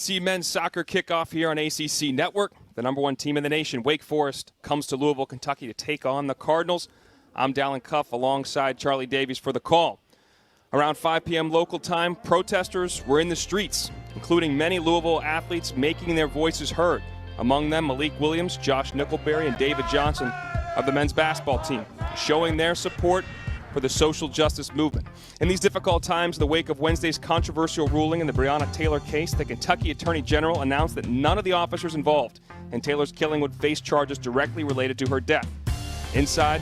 ACC men's soccer kickoff here on ACC Network. The number one team in the nation, Wake Forest, comes to Louisville, Kentucky to take on the Cardinals. I'm Dallin Cuff alongside Charlie Davies for the call. Around 5 p.m. local time, protesters were in the streets, including many Louisville athletes making their voices heard. Among them, Malik Williams, Josh Nickelberry, and David Johnson of the men's basketball team, showing their support for the social justice movement. In these difficult times, in the wake of Wednesday's controversial ruling in the Breonna Taylor case, the Kentucky Attorney General announced that none of the officers involved in Taylor's killing would face charges directly related to her death. Inside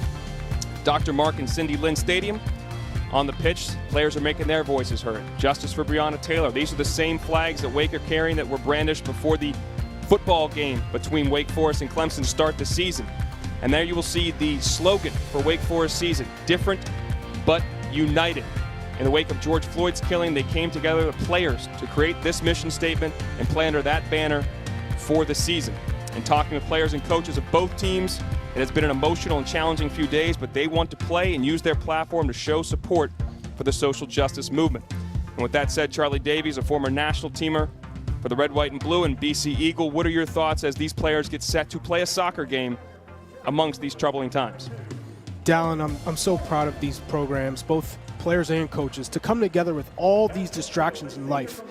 Dr. Mark and Cindy Lynn Stadium, on the pitch, players are making their voices heard. Justice for Breonna Taylor. These are the same flags that Wake are carrying that were brandished before the football game between Wake Forest and Clemson to start the season. And there you will see the slogan for Wake Forest season, different but united. In the wake of George Floyd's killing, they came together, the players, to create this mission statement and play under that banner for the season. And talking with players and coaches of both teams, it has been an emotional and challenging few days, but they want to play and use their platform to show support for the social justice movement. And with that said, Charlie Davies, a former national teamer for the Red, White, and Blue and BC Eagle, what are your thoughts as these players get set to play a soccer game amongst these troubling times? Dallin, I'm so proud of these programs, both players and coaches, to come together with all these distractions in life.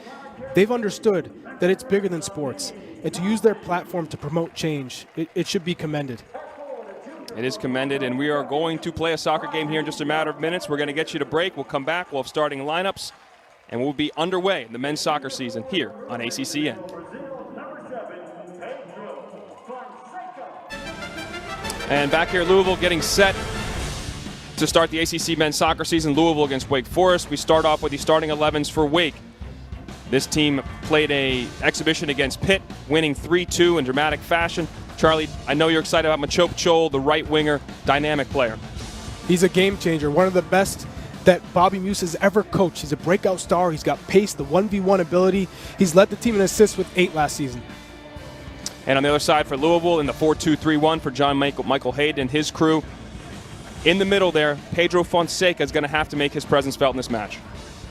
They've understood that it's bigger than sports, and to use their platform to promote change, it should be commended. It is commended, and we are going to play a soccer game here in just a matter of minutes. We're going to get you to break. We'll come back. We'll have starting lineups, and we'll be underway in the men's soccer season here on ACCN. And back here at Louisville, getting set to start the ACC men's soccer season, Louisville against Wake Forest. We start off with the starting 11s for Wake. This team played an exhibition against Pitt, winning 3-2 in dramatic fashion. Charlie, I know you're excited about Machop Chol, the right winger, dynamic player. He's a game changer, one of the best that Bobby Muse has ever coached. He's a breakout star. He's got pace, the 1v1 ability. He's led the team in assists with 8 last season. And on the other side for Louisville, in the 4-2-3-1 for John Michael Hayden and his crew. In the middle there, Pedro Fonseca is going to have to make his presence felt in this match.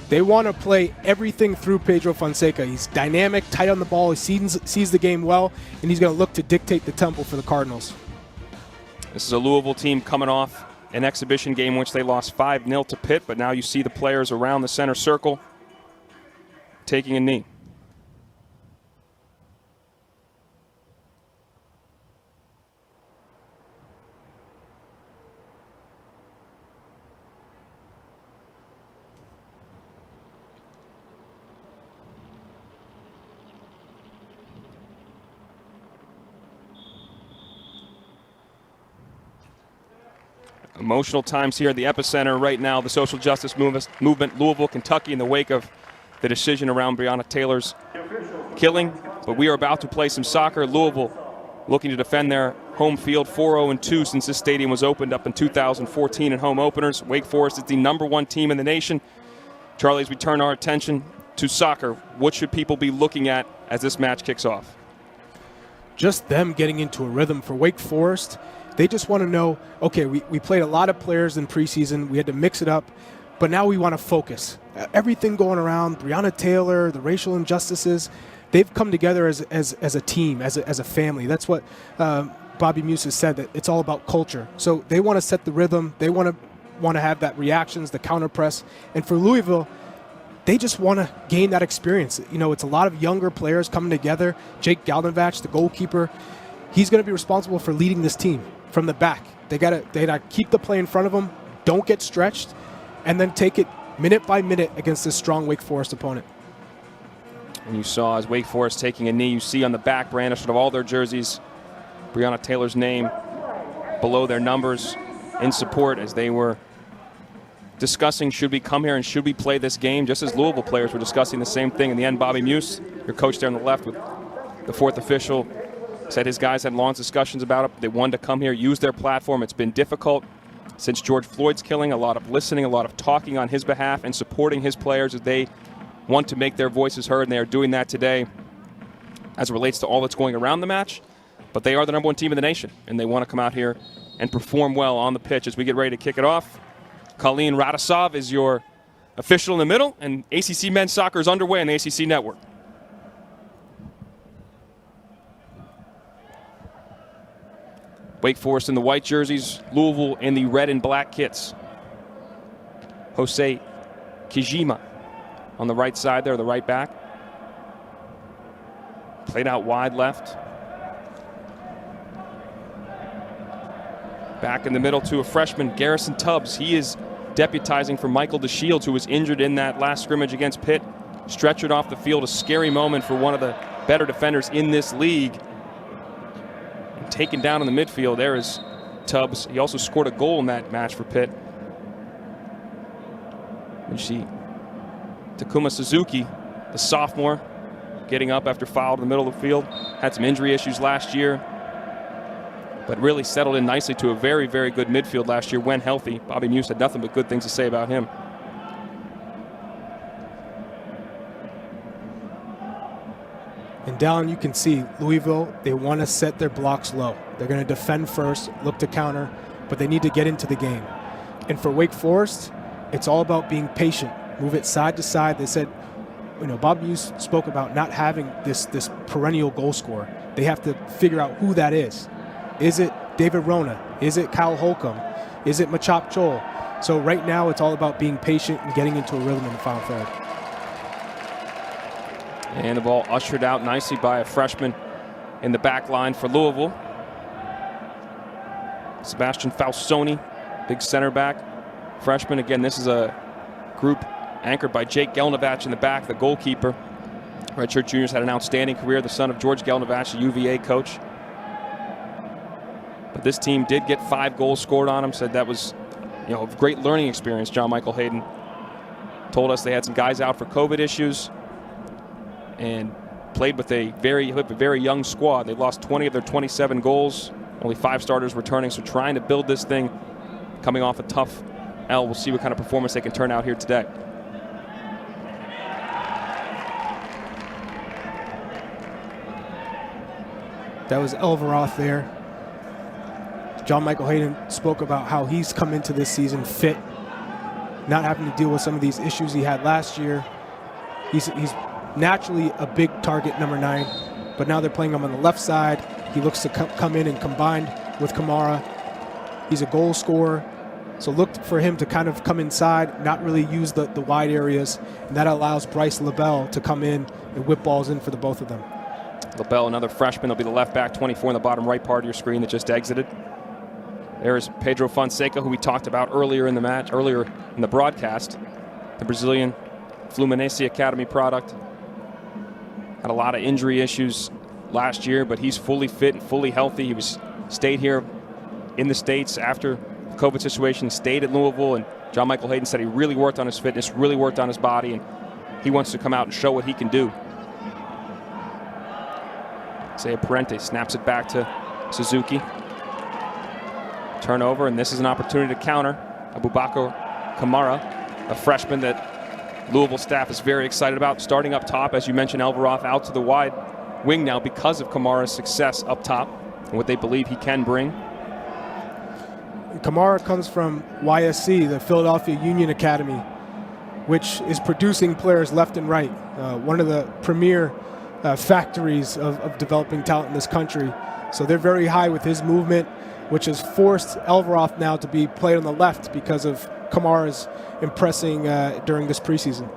They want to play everything through Pedro Fonseca. He's dynamic, tight on the ball, he sees the game well, and he's going to look to dictate the tempo for the Cardinals. This is a Louisville team coming off an exhibition game in which they lost 5-0 to Pitt, but now you see the players around the center circle taking a knee. Emotional times here at the epicenter right now, the social justice movement, Louisville, Kentucky, in the wake of the decision around Breonna Taylor's killing. But we are about to play some soccer. Louisville looking to defend their home field, 4-0-2 since this stadium was opened up in 2014 in home openers. Wake Forest is the number one team in the nation. Charlie, as we turn our attention to soccer, what should people be looking at as this match kicks off? Just them getting into a rhythm. For Wake Forest, they just want to know, okay, we played a lot of players in preseason. We had to mix it up, but now we want to focus. Everything going around, Breonna Taylor, the racial injustices, they've come together as a team, as a family. That's what Bobby Muse has said, that it's all about culture. So they want to set the rhythm. They want to have that reactions, the counter press. And for Louisville, they just want to gain that experience. You know, it's a lot of younger players coming together. Jake Galdenvach, the goalkeeper, he's going to be responsible for leading this team from the back. They gotta keep the play in front of them, don't get stretched, and then take it minute by minute against this strong Wake Forest opponent. And you saw as Wake Forest taking a knee, you see on the back brandished of all their jerseys Breonna Taylor's name below their numbers in support as they were discussing should we come here and should we play this game, just as Louisville players were discussing the same thing. In the end, Bobby Muse, your coach there on the left with the fourth official, said his guys had long discussions about it. They wanted to come here, use their platform. It's been difficult since George Floyd's killing, a lot of listening, a lot of talking on his behalf and supporting his players as they want to make their voices heard, and they are doing that today as it relates to all that's going around the match. But they are the number one team in the nation, and they want to come out here and perform well on the pitch as we get ready to kick it off. Colleen Radisov is your official in the middle, and ACC men's soccer is underway on the ACC Network. Wake Forest in the white jerseys, Louisville in the red and black kits. Jose Kijima on the right side there, the right back. Played out wide left. Back in the middle to a freshman, Garrison Tubbs. He is deputizing for Michael DeShields, who was injured in that last scrimmage against Pitt. Stretchered off the field, a scary moment for one of the better defenders in this league. And taken down in the midfield, there is Tubbs. He also scored a goal in that match for Pitt. You see Takuma Suzuki, the sophomore, getting up after foul in the middle of the field. Had some injury issues last year, but really settled in nicely to a very, very good midfield last year when healthy. Bobby Muse had nothing but good things to say about him. And down, you can see Louisville, they want to set their blocks low. They're going to defend first, look to counter, but they need to get into the game. And for Wake Forest, it's all about being patient. Move it side to side. They said, Bob Muse spoke about not having this perennial goal scorer. They have to figure out who that is. Is it David Rona? Is it Kyle Holcomb? Is it Machop Chol? So right now, it's all about being patient and getting into a rhythm in the final third. And the ball ushered out nicely by a freshman in the back line for Louisville. Sebastian Faustoni, big center back. Freshman, again, this is a group anchored by Jake Gelnevach in the back, the goalkeeper. Redshirt Juniors had an outstanding career, the son of George Gelnevach, the UVA coach. But this team did get 5 goals scored on them, said that was a great learning experience. John Michael Hayden told us they had some guys out for COVID issues and played with a very young squad. They lost 20 of their 27 goals, only 5 starters returning, so trying to build this thing coming off a tough L. We'll see what kind of performance they can turn out here today. That was Elveroth there. John Michael Hayden spoke about how he's come into this season fit, not having to deal with some of these issues he had last year. He's naturally a big target, number 9, but now they're playing him on the left side. He looks to come in and combine with Kamara. He's a goal scorer, so look for him to kind of come inside, not really use the wide areas, and that allows Bryce LaBelle to come in and whip balls in for the both of them. LaBelle, another freshman, will be the left back, 24 in the bottom right part of your screen that just exited. There's Pedro Fonseca, who we talked about earlier in the broadcast, the Brazilian Fluminense Academy product. Had a lot of injury issues last year, but he's fully fit and fully healthy. He stayed here in the States after the COVID situation, stayed at Louisville, and John Michael Hayden said he really worked on his fitness, really worked on his body, and he wants to come out and show what he can do. Isaiah Parente snaps it back to Suzuki. Turnover, and this is an opportunity to counter. Abubakar Kamara, a freshman that Louisville staff is very excited about. Starting up top, as you mentioned, Elveroth out to the wide wing now because of Kamara's success up top and what they believe he can bring. Kamara comes from YSC, the Philadelphia Union Academy, which is producing players left and right. One of the premier factories of developing talent in this country. So they're very high with his movement, which has forced Elveroth now to be played on the left because of Kamara's impressing during this preseason.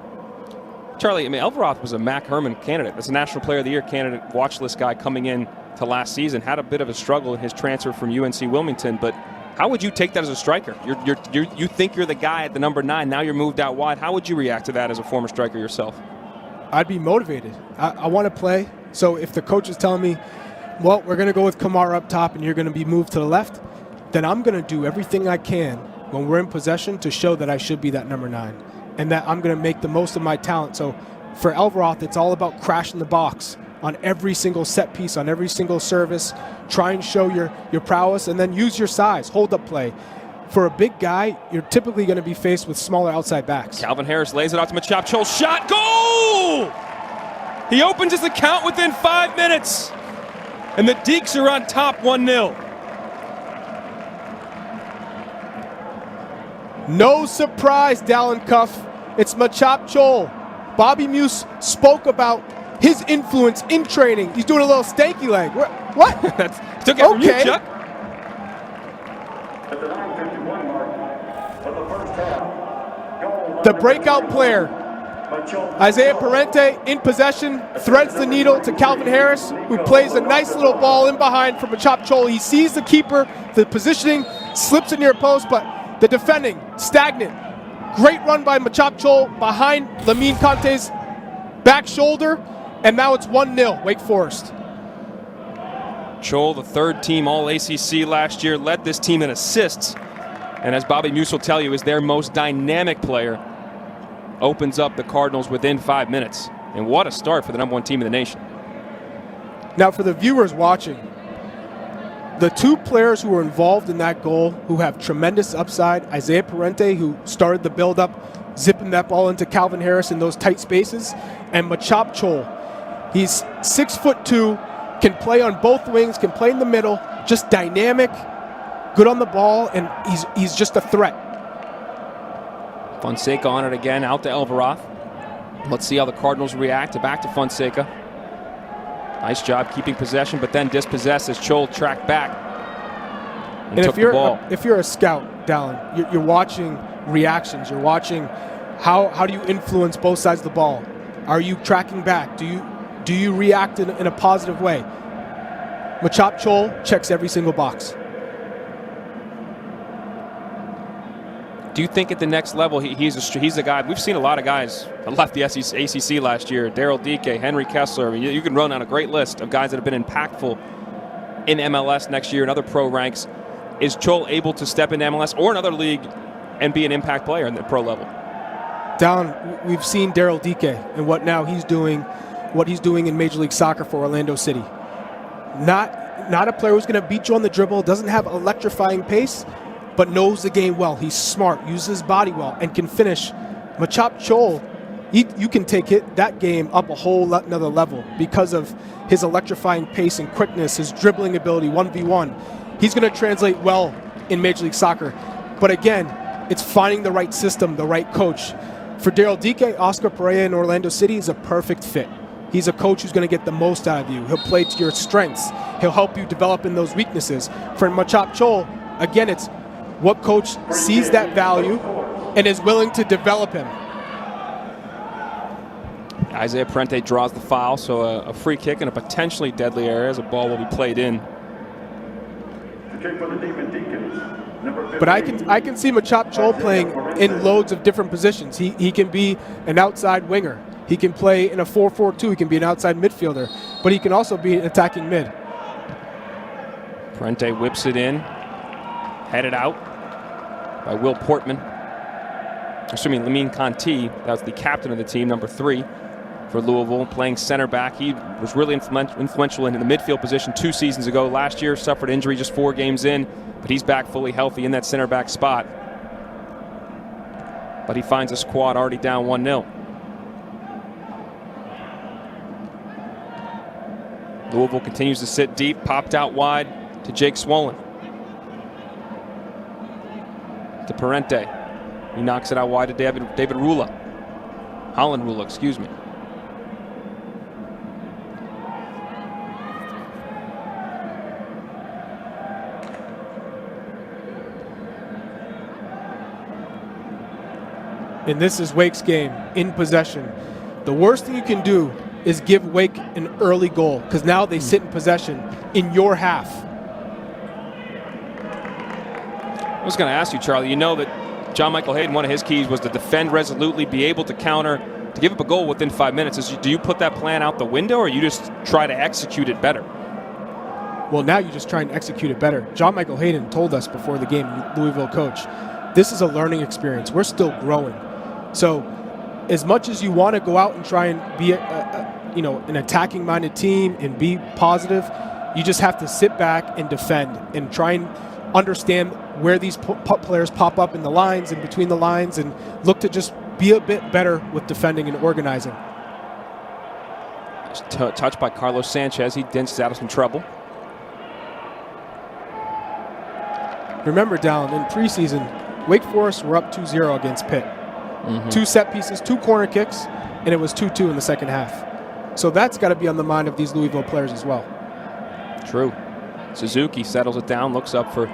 Charlie, Elveroth was a Mac Herman candidate. That's a National Player of the Year candidate, watch list guy coming in to last season. Had a bit of a struggle in his transfer from UNC Wilmington, but how would you take that as a striker? You think you're the guy at the number 9, now you're moved out wide. How would you react to that as a former striker yourself? I'd be motivated. I want to play. So if the coach is telling me, well, we're going to go with Kamara up top and you're going to be moved to the left, then I'm going to do everything I can when we're in possession to show that I should be that number 9 and that I'm going to make the most of my talent. So for Elveroth, it's all about crashing the box on every single set piece, on every single service. Try and show your prowess and then use your size, hold up play. For a big guy, you're typically going to be faced with smaller outside backs. Calvin Harris lays it out to Machop Chol. Shot, goal! He opens his account within 5 minutes. And the Deeks are on top 1-0. No surprise, Dallin Cuff. It's Machop Chol. Bobby Muse spoke about his influence in training. He's doing a little stanky leg. What? Took it from you, Chuck. the breakout player. Isaiah Parente in possession, threads the needle to Calvin Harris, who plays a nice little ball in behind from Machop Chol. He sees the keeper, the positioning, slips in near post, but the defending, stagnant. Great run by Machop Chol behind Lamine Conte's back shoulder, and now it's 1-0, Wake Forest. Chol, the third team All-ACC last year, led this team in assists, and as Bobby Muse will tell you, is their most dynamic player. Opens up the Cardinals within 5 minutes. And what a start for the #1 team in the nation. Now for the viewers watching, the two players who were involved in that goal who have tremendous upside, Isaiah Parente, who started the build-up, zipping that ball into Calvin Harris in those tight spaces, and Machop Chol. He's 6'2", can play on both wings, can play in the middle, just dynamic, good on the ball, and he's just a threat. Fonseca on it again, out to Elveroth. Let's see how the Cardinals react. Back to Fonseca. Nice job keeping possession, but then dispossessed as Chol tracked back and took the ball. If you're a scout, Dallin, you're watching reactions. You're watching how do you influence both sides of the ball. Are you tracking back? Do you react in a positive way? Machop Chol checks every single box. Do you think at the next level he's a guy? We've seen a lot of guys that left the ACC last year. Daryl Dike, Henry Kessler. You can run on a great list of guys that have been impactful in MLS next year and other pro ranks. Is Chol able to step into MLS or another league and be an impact player in the pro level? We've seen Daryl Dike and what he's doing in Major League Soccer for Orlando City. Not a player who's going to beat you on the dribble, doesn't have electrifying pace, but knows the game well. He's smart, uses his body well, and can finish. Machop Chol, you can take that game up a whole another level because of his electrifying pace and quickness, his dribbling ability, 1v1. He's going to translate well in Major League Soccer. But again, it's finding the right system, the right coach. For Daryl Dike, Oscar Pereira in Orlando City is a perfect fit. He's a coach who's going to get the most out of you. He'll play to your strengths. He'll help you develop in those weaknesses. For Machop Chol, again, it's what coach sees that value and is willing to develop him. Isaiah Parente draws the foul, so a free kick in a potentially deadly area as a ball will be played in. But I can see Machop Chol playing in loads of different positions. He can be an outside winger. He can play in a 4-4-2. He can be an outside midfielder. But he can also be an attacking mid. Parente whips it in. Headed out by Will Portman. Assuming Lamine Conti, that was the captain of the team, number 3 for Louisville, playing center back. He was really influential in the midfield position 2 seasons ago. Last year, suffered injury just 4 games in, but he's back fully healthy in that center back spot. But he finds a squad already down 1-0. Louisville continues to sit deep, popped out wide to Jake Swollen. To Parente. He knocks it out wide to David Rula. Holland Rula, excuse me. And this is Wake's game, in possession. The worst thing you can do is give Wake an early goal, because now they sit in possession in your half. I was going to ask you, Charlie, you know that John Michael Hayden, one of his keys was to defend resolutely, be able to counter, to give up a goal within 5 minutes. Do you put that plan out the window, or you just try to execute it better? Well, now you just try and execute it better. John Michael Hayden told us before the game, Louisville coach, this is a learning experience. We're still growing. So as much as you want to go out and try and be an attacking-minded team and be positive, you just have to sit back and defend and try and understand where these players pop up in the lines and between the lines, and look to just be a bit better with defending and organizing. Touched by Carlos Sanchez. He dinks out of some trouble. Remember, Dallin, in preseason, Wake Forest were up 2-0 against Pitt. 2 set pieces, 2 corner kicks, and it was 2-2 in the second half. So that's got to be on the mind of these Louisville players as well. True. Suzuki settles it down, looks up for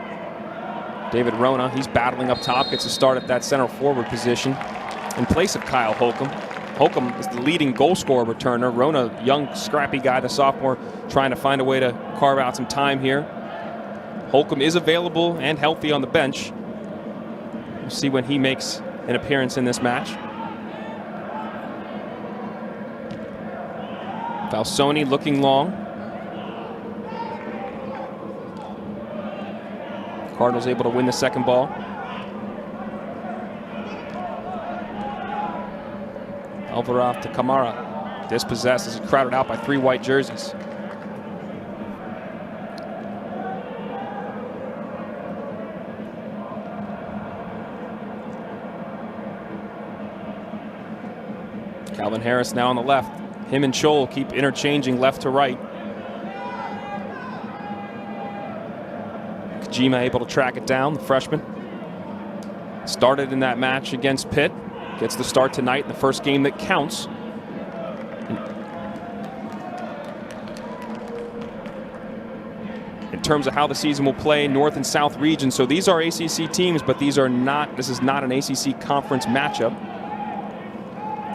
David Rona. He's battling up top, gets a start at that center forward position. in place of Kyle Holcomb. Holcomb is the leading goal scorer returner. Rona, young, scrappy guy, the sophomore, trying to find a way to carve out some time here. Holcomb is available and healthy on the bench. We'll see when he makes an appearance in this match. Falsoni looking long. Cardinals able to win the second ball. Alvarado to Camara. Dispossessed as he crowded out by 3 white jerseys. Calvin Harris now on the left. Him and Scholl keep interchanging left to right. Kojima able to track it down, the freshman. Started in that match against Pitt. Gets the start tonight in the first game that counts. In terms of how the season will play, North and South region. So these are ACC teams, but these are not. This is not an ACC conference matchup.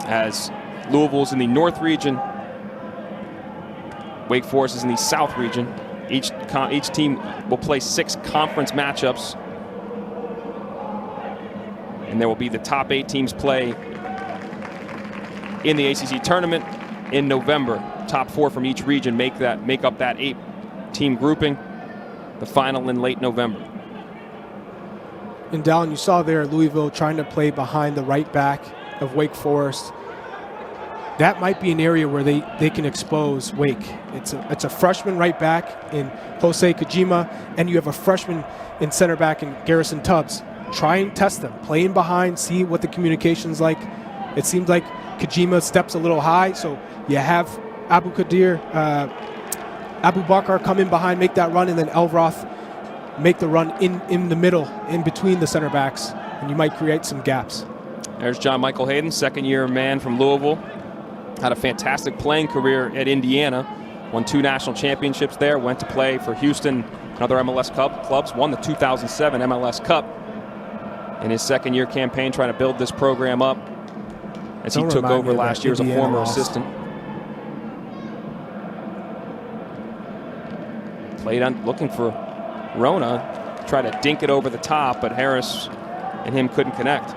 As Louisville's in the North region, Wake Forest is in the South region. Each team will play 6 conference matchups. And there will be the top 8 teams play in the ACC tournament in November. Top 4 from each region make up that 8-team grouping. The final in late November. And Dallin, you saw there Louisville trying to play behind the right back of Wake Forest. That might be an area where they can expose Wake. It's a freshman right back in Jose Kojima, and you have a freshman in center back in Garrison Tubbs. Try and test them, play in behind, see what the communication's like. It seems like Kojima steps a little high, so you have Abu Bakr come in behind, make that run, and then Elvroth make the run in the middle, in between the center backs, and you might create some gaps. There's John Michael Hayden, second-year man from Louisville. Had a fantastic playing career at Indiana. Won 2 national championships there. Went to play for Houston and other MLS clubs. Won the 2007 MLS Cup. In his second-year campaign, trying to build this program up as he took over last year as a former assistant. Played on, looking for Rona. Tried to dink it over the top, but Harris and him couldn't connect.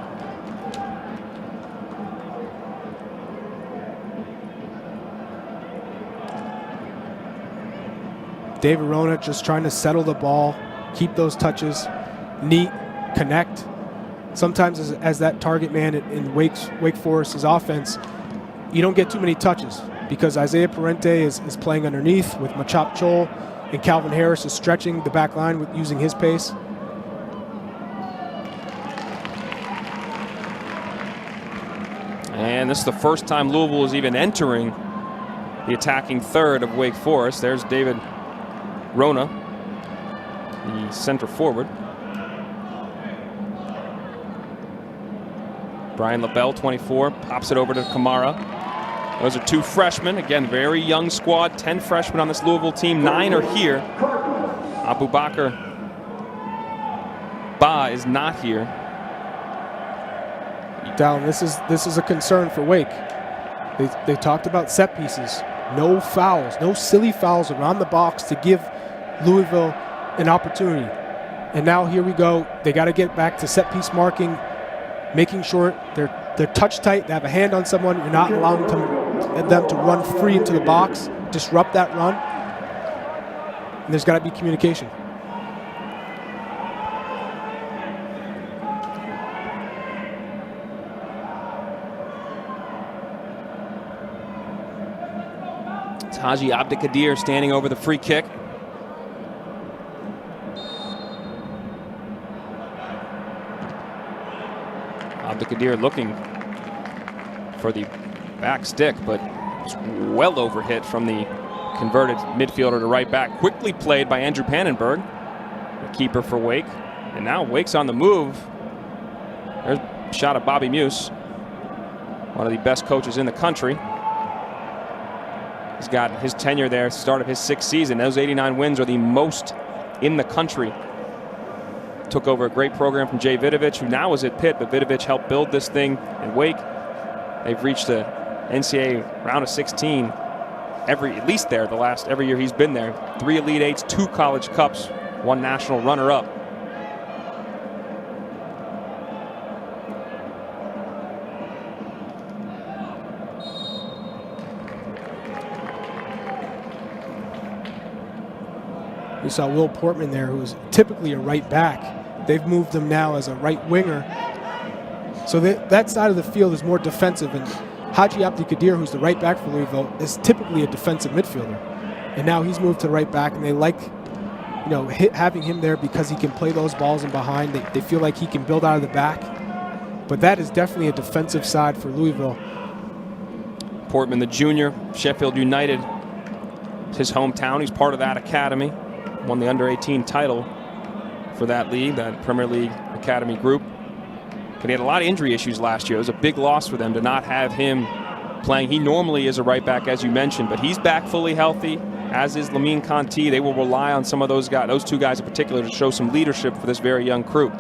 David Rona just trying to settle the ball, keep those touches neat, connect. Sometimes as that target man in Wake Forest's offense, you don't get too many touches because Isaiah Parente is playing underneath with Machop Chol, and Calvin Harris is stretching the back line with using his pace. And this is the first time Louisville is even entering the attacking third of Wake Forest. There's David Rona, the center forward. Brian LaBelle, 24, pops it over to Camara. Those are 2 freshmen. Again, very young squad. 10 freshmen on this Louisville team. 9 are here. Abu Bakr Ba is not here. Dallin, this is a concern for Wake. They talked about set pieces. No fouls, no silly fouls around the box to give Louisville an opportunity. And now here we go. They got to get back to set piece marking, making sure they're touch tight. They have a hand on someone. You're not allowing them to run free into the box, disrupt that run. And there's got to be communication. It's Haji Abdikadir standing over the free kick. Abdikadir looking for the back stick, but it's well overhit from the converted midfielder to right back. Quickly played by Andrew Pannenberg, the keeper for Wake. And now Wake's on the move. There's a shot of Bobby Muse, one of the best coaches in the country. He's got his tenure there, start of his 6th season. Those 89 wins are the most in the country. took over a great program from Jay Vidovich, who now is at Pitt, but Vidovich helped build this thing in Wake. They've reached the NCAA round of 16 at least there every year he's been there. 3 Elite Eights, 2 College Cups, 1 national runner-up. We saw Will Portman there, who was typically a right back. They've moved him now as a right winger. So that side of the field is more defensive, and Haji Abdi Kadir, who's the right back for Louisville, is typically a defensive midfielder. And now he's moved to right back, and they like, having him there because he can play those balls in behind. They feel like he can build out of the back. But that is definitely a defensive side for Louisville. Portman, the junior, Sheffield United, his hometown. He's part of that academy. Won the under-18 title for that league, that Premier League academy group. But he had a lot of injury issues last year. It was a big loss for them to not have him playing. He normally is a right back, as you mentioned, but he's back fully healthy, as is Lamine Conti. They will rely on some of those guys, those 2 guys in particular, to show some leadership for this very young crew.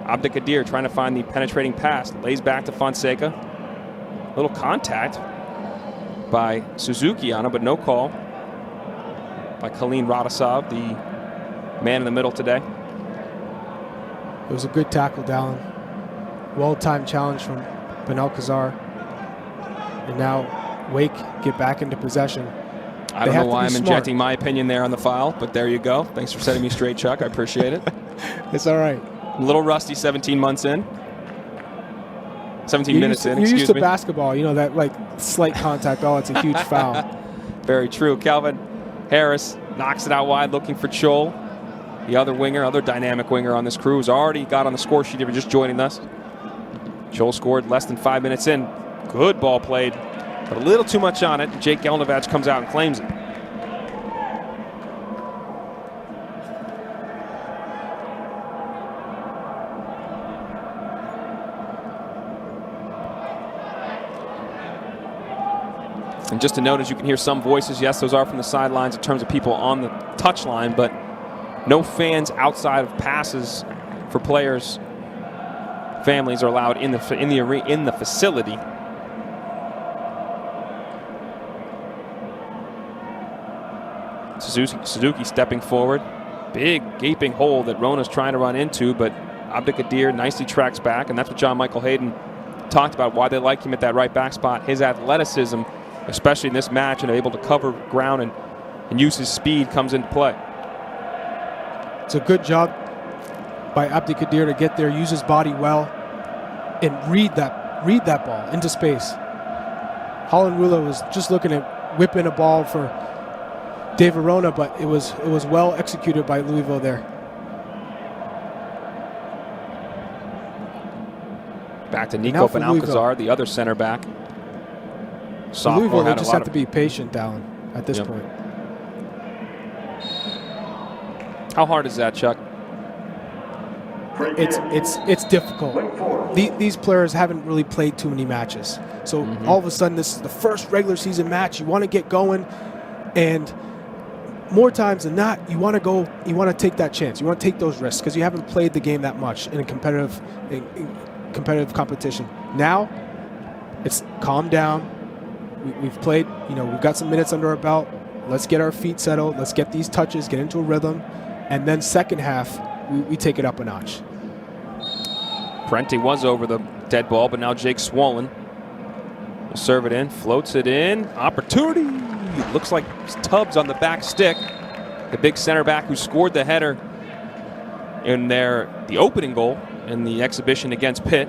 Abdelkadir trying to find the penetrating pass. Lays back to Fonseca. Little contact by Suzuki on him, but no call by Khalil Radasov, the man in the middle today. It was a good tackle, Dallin. Well-timed challenge from Benalcazar. And now Wake get back into possession. I don't know why I'm injecting my opinion there on the file, but there you go. Thanks for setting me straight, Chuck. I appreciate it. It's all right. A little rusty 17 months in. 17 minutes in, excuse me. You're used to basketball, that slight contact. Oh, it's a huge foul. Very true. Calvin Harris knocks it out wide, looking for Chol. The other dynamic winger on this crew, who's already got on the score sheet if you're just joining us. Chol scored less than 5 minutes in. Good ball played, but a little too much on it. Jake Gelnevach comes out and claims it. And just to note, as you can hear some voices, yes, those are from the sidelines in terms of people on the touchline, but no fans outside of passes for players. Families are allowed in the facility. Suzuki stepping forward. Big gaping hole that Rona's trying to run into, but Abdelkadir nicely tracks back, and that's what John Michael Hayden talked about, why they like him at that right back spot. His athleticism, especially in this match, and able to cover ground and use his speed, comes into play. It's a good job by Abdelkadir to get there, use his body well, and read that ball into space. Holland Rula was just looking at whipping a ball for Dave Arona, but it was well executed by Louisville there. Back to Nico Benalcazar, the other center back. Louisville, they just have to be patient, Dallin, at this point. How hard is that, Chuck? It's difficult. These players haven't really played too many matches. So all of a sudden, this is the first regular season match. You want to get going, and more times than not, you want to go. You want to take that chance. You want to take those risks because you haven't played the game that much in a competitive competition. Now, it's calm down. We've played. We've got some minutes under our belt. Let's get our feet settled. Let's get these touches, get into a rhythm, and then second half, we take it up a notch. Prenti was over the dead ball, but now Jake Swollen will serve it in, floats it in. Opportunity. Looks like Tubbs on the back stick. The big center back who scored the header in the opening goal in the exhibition against Pitt.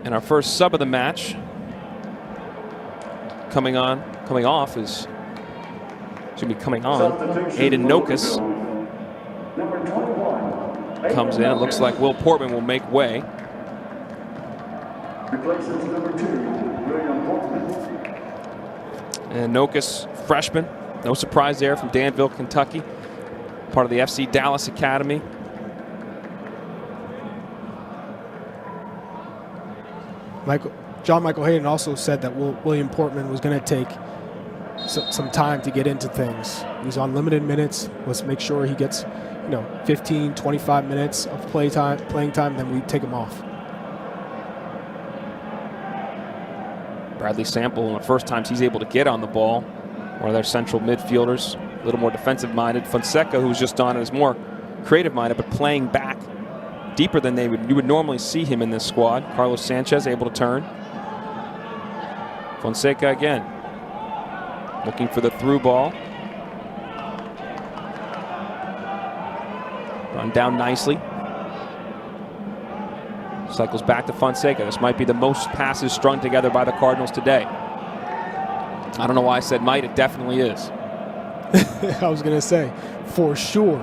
And our first sub of the match coming on Aiden Nokus comes in. It looks like Will Portman will make way. And Nokus, freshman, no surprise there, from Danville, Kentucky, part of the FC Dallas Academy. John Michael Hayden also said that William Portman was going to take some time to get into things. He's on limited minutes. Let's make sure he gets 15, 25 minutes of playing time, then we take him off. Bradley Sample, one of the first times he's able to get on the ball. One of their central midfielders, a little more defensive-minded. Fonseca, who's just on it, is more creative-minded, but playing back deeper than you would normally see him in this squad. Carlos Sanchez able to turn. Fonseca again, looking for the through ball. Run down nicely. Cycles back to Fonseca. This might be the most passes strung together by the Cardinals today. I don't know why I said might. It definitely is. I was going to say, for sure.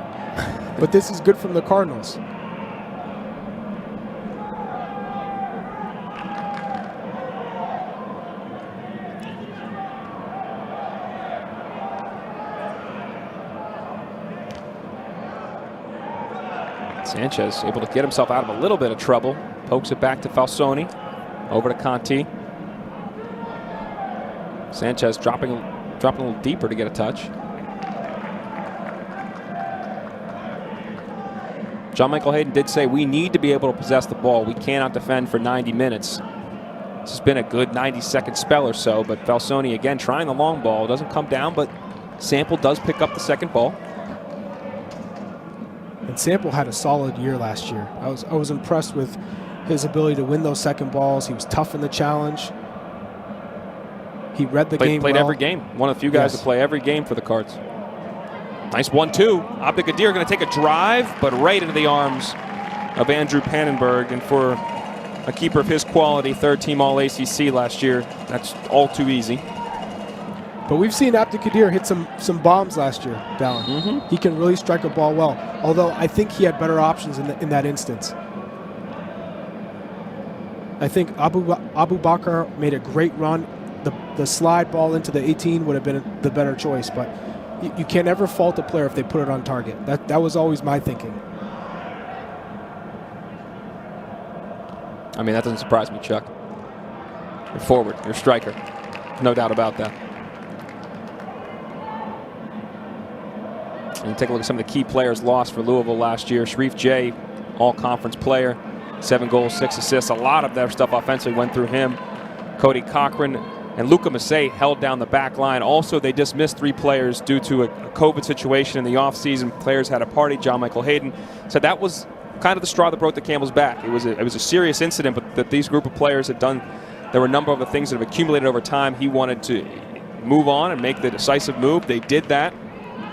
But this is good from the Cardinals. Sanchez able to get himself out of a little bit of trouble. Pokes it back to Falsoni. Over to Conti. Sanchez dropping a little deeper to get a touch. John Michael Hayden did say we need to be able to possess the ball. We cannot defend for 90 minutes. This has been a good 90-second spell or so, but Falsoni again trying the long ball. Doesn't come down, but Sample does pick up the second ball. And Sample had a solid year last year. I was impressed with his ability to win those second balls. He was tough in the challenge. He read the game Played well. every game. One of the few guys to play every game for the Cards. Nice 1-2. Abdelkader going to take a drive, but right into the arms of Andrew Pannenberg. And for a keeper of his quality, third-team All-ACC last year, that's all too easy. But we've seen Abdelkader hit some bombs last year, Dallin. He can really strike a ball well, although I think he had better options in that instance. I think Abu Bakr made a great run. The slide ball into the 18 would have been the better choice, but you can't ever fault a player if they put it on target. That was always my thinking. I mean, that doesn't surprise me, Chuck. You're forward. You're a striker. No doubt about that. And take a look at some of the key players lost for Louisville last year. Sharif J, all-conference player, 7 goals, 6 assists. A lot of their stuff offensively went through him. Cody Cochran and Luca Massey held down the back line. Also, they dismissed 3 players due to a COVID situation in the offseason. Players had a party. John Michael Hayden said that was kind of the straw that broke the camel's back. It was a serious incident, but that these group of players had done. There were a number of the things that have accumulated over time. He wanted to move on and make the decisive move. They did that.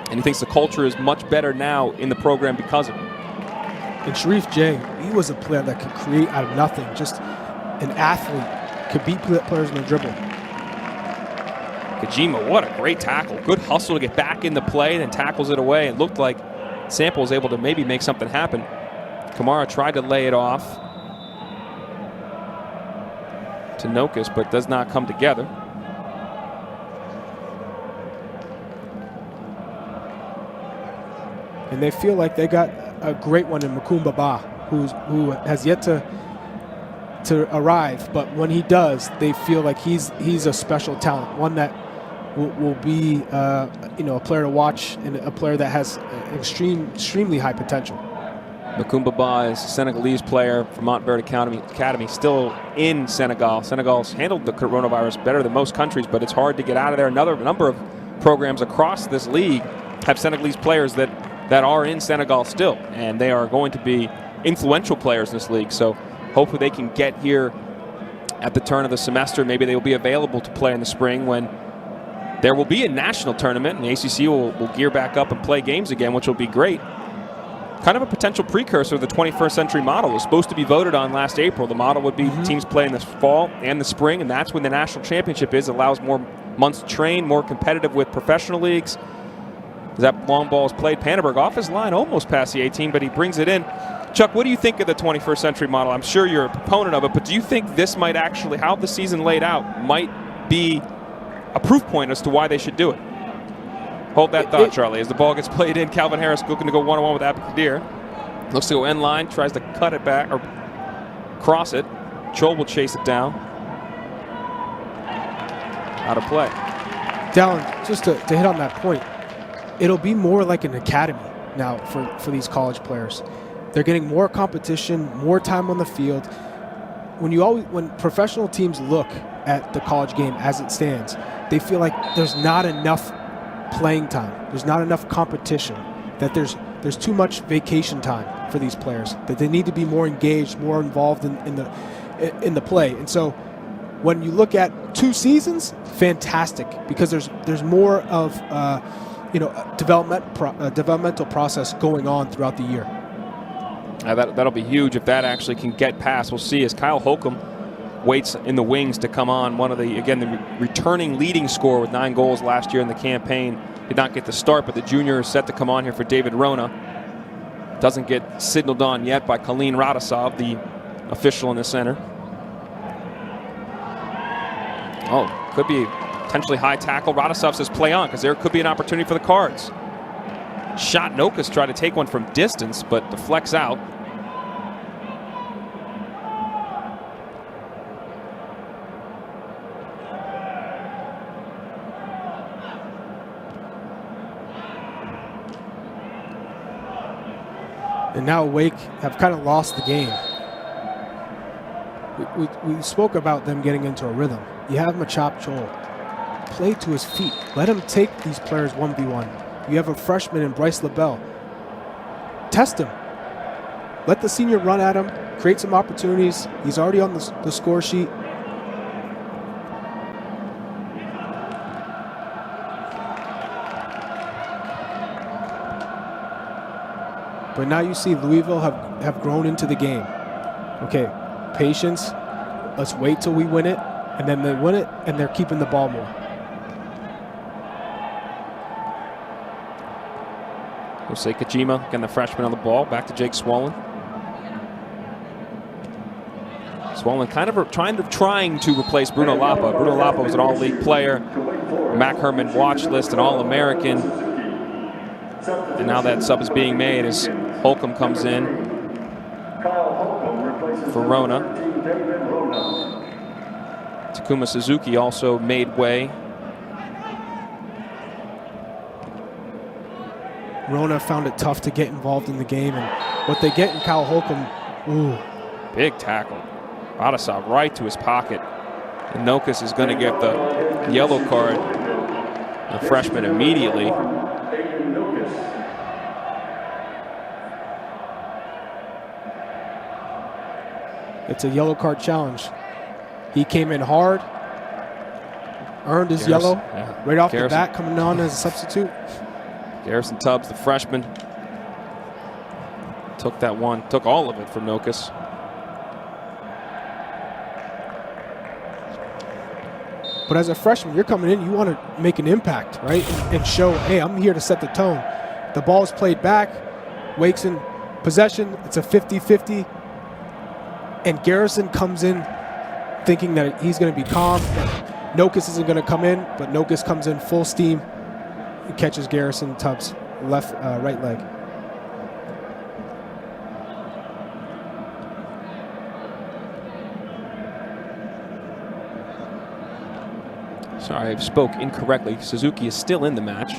And he thinks the culture is much better now in the program because of it. And Sharif J, he was a player that could create out of nothing. Just an athlete, could beat players in the dribble. Kojima, what a great tackle. Good hustle to get back into play, then tackles it away. It looked like Sample was able to maybe make something happen. Kamara tried to lay it off to Nokas, but does not come together. And they feel like they got a great one in Makumba Ba, who has yet to arrive. But when he does, they feel like he's a special talent, one that will be a player to watch and a player that has extremely high potential. Makumba Ba is a Senegalese player from Montverde Academy, still in Senegal. Senegal's handled the coronavirus better than most countries, but it's hard to get out of there. Another number of programs across this league have Senegalese players that are in Senegal still, and they are going to be influential players in this league. So hopefully they can get here at the turn of the semester. Maybe they will be available to play in the spring when there will be a national tournament, and the ACC will gear back up and play games again, which will be great. Kind of a potential precursor of the 21st century model. It was supposed to be voted on last April. The model would be teams play in the fall and the spring, and that's when the national championship is. It allows more months to train, more competitive with professional leagues. That long ball is played. Pannenberg off his line, almost past the 18, but he brings it in. Chuck, what do you think of the 21st century model? I'm sure you're a proponent of it, but do you think this might actually, how the season laid out, might be a proof point as to why they should do it? Hold that thought, Charlie. As the ball gets played in, Calvin Harris looking to go one-on-one with Abdelkader. Looks to go end line, tries to cut it back, or cross it. Chol will chase it down. Out of play. Dallin, just to hit on that point, it'll be more like an academy now for these college players. They're getting more competition, more time on the field. When professional teams look at the college game as it stands, they feel like there's not enough playing time. There's not enough competition. That there's too much vacation time for these players. That they need to be more engaged, more involved in the play. And so, when you look at 2 seasons, fantastic, because there's more of developmental process going on throughout the year. That'll be huge if that actually can get past. We'll see as Kyle Holcomb waits in the wings to come on. One of the returning leading scorer with 9 goals last year in the campaign. Did not get the start, but the junior is set to come on here for David Rona. Doesn't get signaled on yet by Colleen Radosov, the official in the center. Oh, could be potentially high tackle. Radosov says play on because there could be an opportunity for the Cards. Shot Nokas tried to take one from distance, but deflects out. And now Wake have kind of lost the game. We spoke about them getting into a rhythm. You have Machop Joel. Play to his feet. Let him take these players 1v1. You have a freshman in Bryce LaBelle. Test him. Let the senior run at him. Create some opportunities. He's already on the score sheet. But now you see Louisville have grown into the game. Okay, patience. Let's wait till we win it. And then they win it, and they're keeping the ball more. Jose Kajima, again the freshman on the ball. Back to Jake Swollen. Swollen kind of trying to replace Bruno Lapa. Bruno Lapa was an all-league player, Mac Herman watch list, an All-American. And now that sub is being made as Holcomb comes in for Rona. Takuma Suzuki also made way. Rona found it tough to get involved in the game, and what they get in Kyle Holcomb, ooh. Big tackle. Radosov right to his pocket. And Nokas is going to get the yellow card. The freshman immediately. It's a yellow card challenge. He came in hard, earned his yellow right off the bat, coming on as a substitute. Garrison Tubbs, the freshman, took that one, took all of it from Nokas. But as a freshman, you're coming in, you want to make an impact, right? And show, hey, I'm here to set the tone. The ball is played back, Wake's in possession, it's a 50-50. And Garrison comes in thinking that he's going to be calm. Nokas isn't going to come in, but Nokas comes in full steam. He catches Garrison Tubbs right leg. Sorry, I spoke incorrectly. Suzuki is still in the match.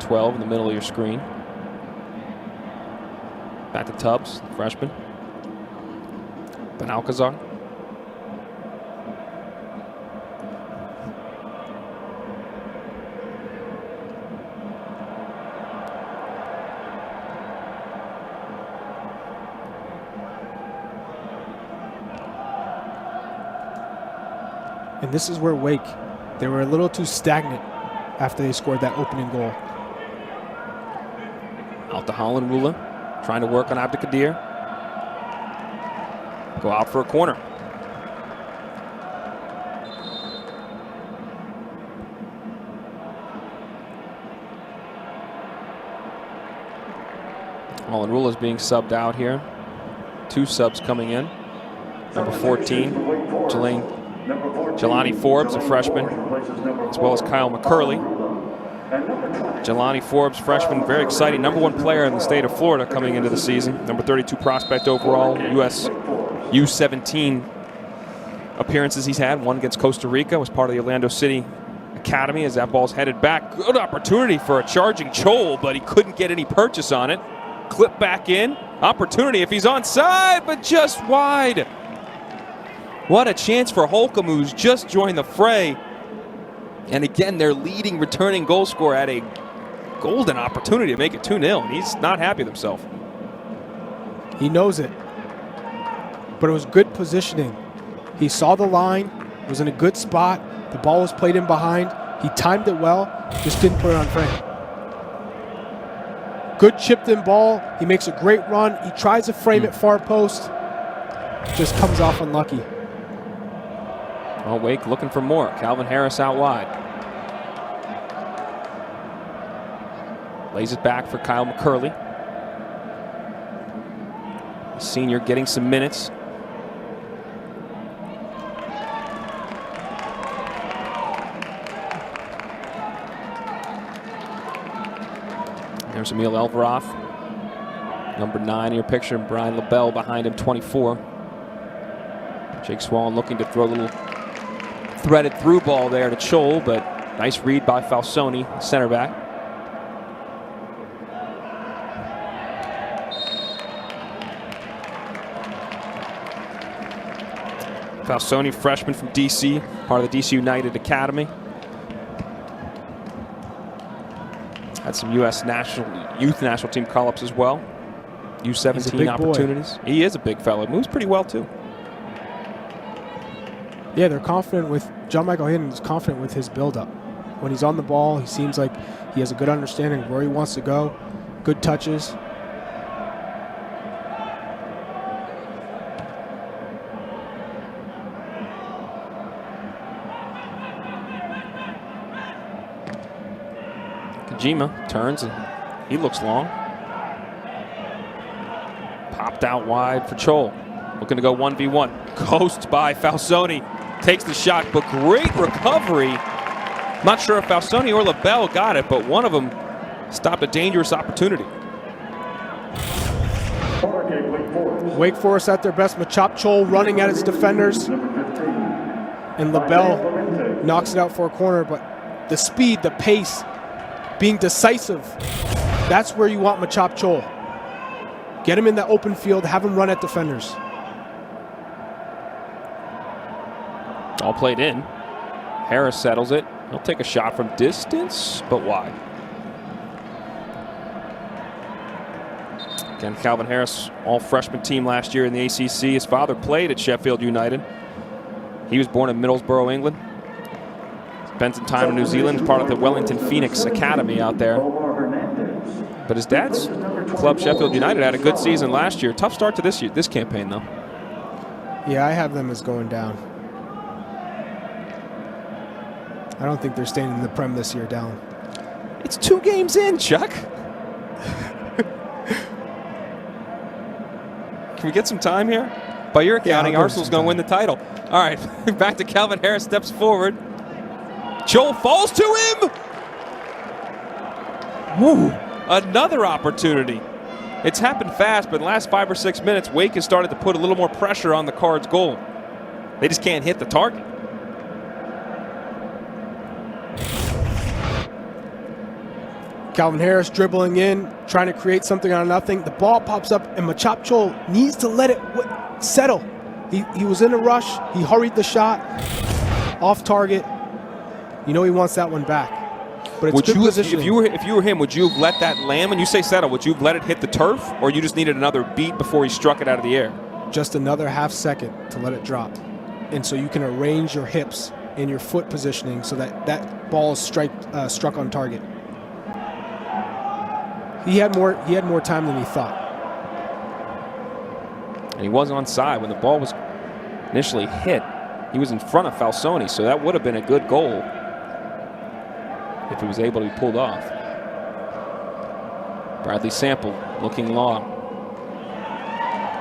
12 in the middle of your screen. Back to Tubbs, the freshman. Ben Alcazar. And this is where Wake, they were a little too stagnant after they scored that opening goal. Out to Holland Rula, trying to work on Abdikadir. Go out for a corner. Holland Rula is being subbed out here. 2 subs coming in. Number 14, Jelani Forbes, a freshman, as well as Kyle McCurley. Jelani Forbes, freshman, very exciting. #1 player in the state of Florida coming into the season. Number 32 prospect overall. U.S. U17 appearances he's had. One against Costa Rica, was part of the Orlando City Academy as that ball's headed back. Good opportunity for a charging Chol, but he couldn't get any purchase on it. Clip back in. Opportunity if he's onside, but just wide. What a chance for Holcomb, who's just joined the fray. And again, their leading returning goal scorer had a golden opportunity to make it 2-0, and he's not happy with himself. He knows it. But it was good positioning. He saw the line, was in a good spot. The ball was played in behind. He timed it well, just didn't put it on frame. Good chipped in ball. He makes a great run. He tries to frame it far post. Just comes off unlucky. Well, Wake looking for more. Calvin Harris out wide. Lays it back for Kyle McCurley. The senior getting some minutes. There's Emil Elveroff. Number 9 in your picture. Brian LaBelle behind him, 24. Jake Swallen looking to throw a little threaded through ball there to Chol, but nice read by Falsoni, center back. Falsoni, freshman from DC, part of the DC United Academy. Had some U.S. youth national team call-ups as well. U17 opportunities. He is a big fellow. Moves pretty well too. Yeah, they're confident with John Michael Hayden is confident with his build-up. When he's on the ball, he seems like he has a good understanding of where he wants to go. Good touches. Kojima turns and he looks long. Popped out wide for Chol. Looking to go 1v1. Coast by Falsoni. Takes the shot, but great recovery. Not sure if Falsoni or LaBelle got it, but one of them stopped a dangerous opportunity. Wake Forest at their best. Machop Chol running at its defenders. And LaBelle knocks it out for a corner, but the speed, the pace, being decisive, that's where you want Machop Chol. Get him in that open field, have him run at defenders. All played in. Harris settles it. He'll take a shot from distance, but wide. Again, Calvin Harris, all freshman team last year in the ACC. His father played at Sheffield United. He was born in Middlesbrough, England. Spent some time in New Zealand, part of the Wellington Phoenix Academy out there. But his dad's club, Sheffield United, had a good season last year. Tough start to this campaign, though. Yeah, I have them as going down. I don't think they're staying in the Prem this year, Dallin. It's 2 games in, Chuck. Can we get some time here? By your accounting, yeah, Arsenal's going to win the title. All right, back to Calvin Harris, steps forward. Chol falls to him. Woo, another opportunity. It's happened fast, but in the last 5 or 6 minutes, Wake has started to put a little more pressure on the Cards' goal. They just can't hit the target. Calvin Harris dribbling in, trying to create something out of nothing. The ball pops up, and Machop Chol needs to let it settle. He was in a rush. He hurried the shot. Off target. You know he wants that one back. But it's good positioning. If you were him, would you have let that land? When you say settle, would you have let it hit the turf, or you just needed another beat before he struck it out of the air? Just another half second to let it drop. And so you can arrange your hips and your foot positioning so that that ball is struck on target. He had more time than he thought. And he was onside when the ball was initially hit. He was in front of Falsoni, so that would have been a good goal if he was able to be pulled off. Bradley Sample looking long.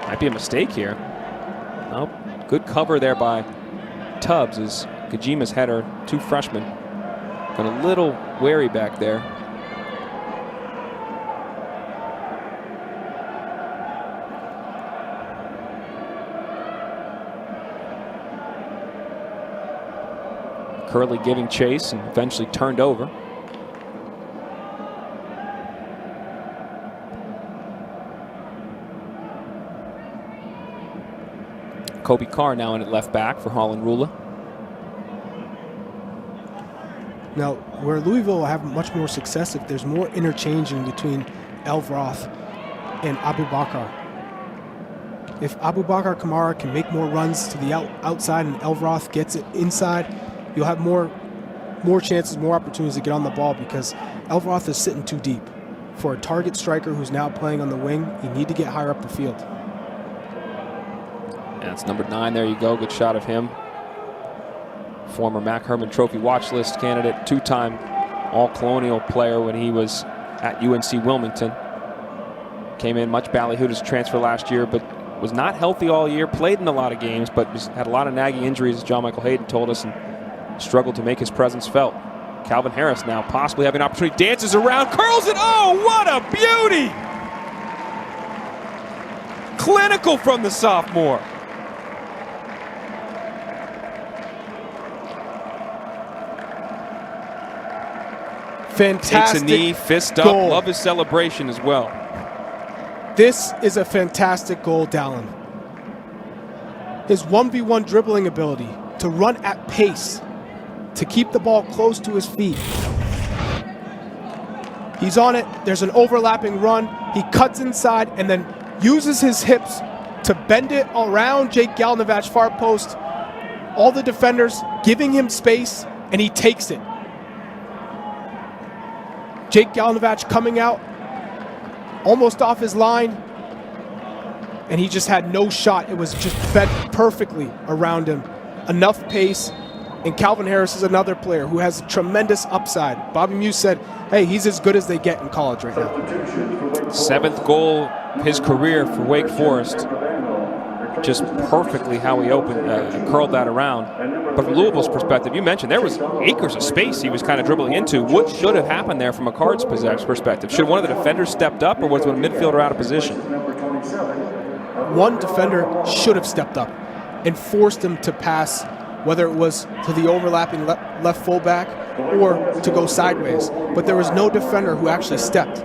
Might be a mistake here. Oh, good cover there by Tubbs as Kojima's header, 2 freshmen. Got a little wary back there. Curley giving chase and eventually turned over. Kobe Carr now in at left back for Holland Rula. Now, where Louisville will have much more success if there's more interchanging between Elvroth and Abubakar. If Abubakar Kamara can make more runs to the outside and Elvroth gets it inside, you'll have more chances, more opportunities to get on the ball, because Elvroth is sitting too deep. For a target striker who's now playing on the wing, you need to get higher up the field. And it's number 9. There you go. Good shot of him. Former Mac Herman Trophy watch list candidate, 2-time All-Colonial player when he was at UNC Wilmington. Came in much ballyhooed as a transfer last year, but was not healthy all year. Played in a lot of games, but had a lot of nagging injuries, as John Michael Hayden told us, and struggled to make his presence felt. Calvin Harris now possibly having an opportunity. Dances around, curls it. Oh, what a beauty! Clinical from the sophomore. Fantastic. Takes a knee, fist up. Goal. Love his celebration as well. This is a fantastic goal, Dallin. His 1v1 dribbling ability to run at pace, to keep the ball close to his feet. He's on it. There's an overlapping run. He cuts inside and then uses his hips to bend it around Jake Galnavach's far post. All the defenders giving him space, and he takes it. Jake Galnavach coming out almost off his line, and he just had no shot. It was just bent perfectly around him. Enough pace, and Calvin Harris is another player who has tremendous upside. Bobby Muse said, hey, he's as good as they get in college right now. 7th goal of his career for Wake Forest. Just perfectly how he curled that around. But from Louisville's perspective, you mentioned there was acres of space he was kind of dribbling into. What should have happened there from a Cards perspective? Should one of the defenders stepped up, or was one midfielder out of position? One defender should have stepped up and forced him to pass, whether it was to the overlapping left fullback or to go sideways. But there was no defender who actually stepped.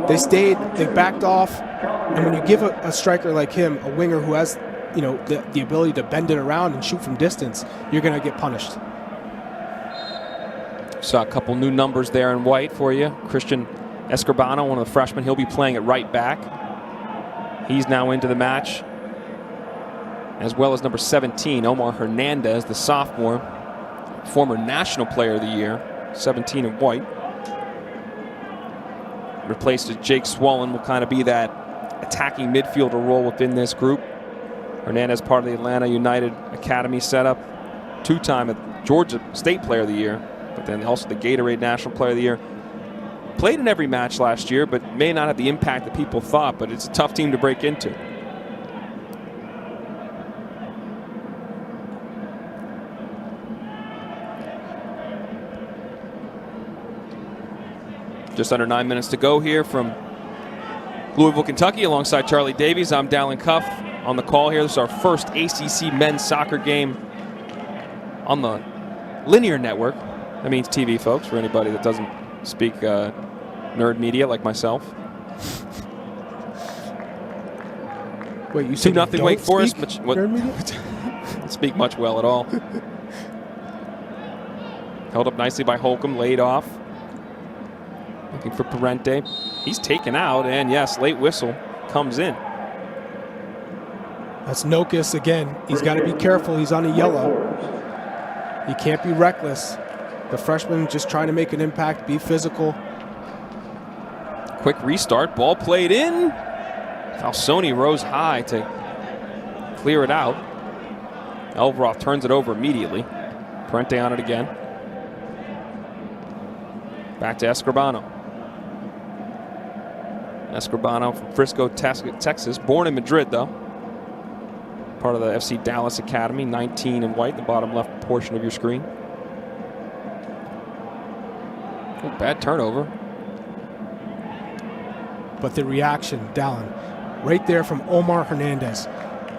They stayed, they backed off, and when you give a striker like him, a winger who has, you know, the ability to bend it around and shoot from distance, you're going to get punished. Saw a couple new numbers there in white for you. Christian Escorbano, one of the freshmen, he'll be playing at right back. He's now into the match, as well as number 17, Omar Hernandez, the sophomore, former National Player of the Year, 17 in white. Replaced as Jake Swollen, will kind of be that attacking midfielder role within this group. Hernandez, part of the Atlanta United Academy setup, 2-time Georgia State Player of the Year, but then also the Gatorade National Player of the Year. Played in every match last year, but may not have the impact that people thought, but it's a tough team to break into. Just under 9 minutes to go here from Louisville, Kentucky, alongside Charlie Davies. I'm Dallin Cuff on the call here. This is our first ACC men's soccer game on the linear network. That means TV, folks, for anybody that doesn't speak nerd media like myself. Wait, you said 2-0 Wake Forest. nerd media? Don't speak much well at all. Held up nicely by Holcomb, laid off. Looking for Parente. He's taken out, and yes, late whistle comes in. That's Nokus again. He's got to be careful. He's on a yellow. He can't be reckless. The freshman just trying to make an impact, be physical. Quick restart, ball played in. Falsoni rose high to clear it out. Elvroth turns it over immediately. Parente on it again. Back to Escorbano. Escorbano from Frisco, Texas. Born in Madrid, though. Part of the FC Dallas Academy. 19 in white, the bottom left portion of your screen. Oh, bad turnover. But the reaction, Dallin, right there from Omar Hernandez.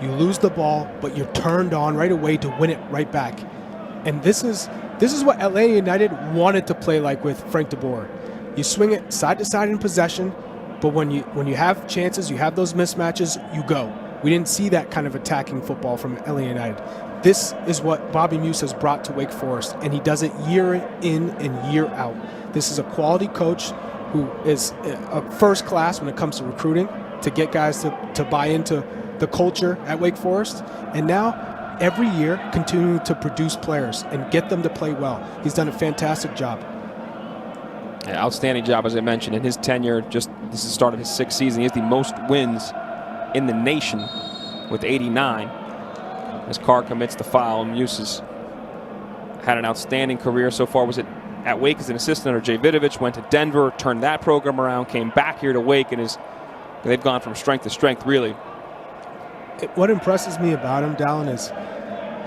You lose the ball, but you're turned on right away to win it right back. And this is This is what Atlanta United wanted to play like with Frank DeBoer. You swing it side to side in possession, but when you have chances, you have those mismatches, you go. We didn't see that kind of attacking football from Atlanta United. This is what Bobby Muse has brought to Wake Forest, and he does it year in and year out. This is a quality coach who is a first class when it comes to recruiting, to get guys to buy into the culture at Wake Forest. And now, every year, continuing to produce players and get them to play well. He's done a fantastic job. Yeah, outstanding job, as I mentioned. In his tenure, this is the start of his 6th season. He has the most wins in the nation with 89. As Carr commits the foul, and Muse has had an outstanding career so far. Was it at Wake as an assistant under Jay Vidovich, went to Denver, turned that program around, came back here to Wake, and they've gone from strength to strength, really. What impresses me about him, Dallin, is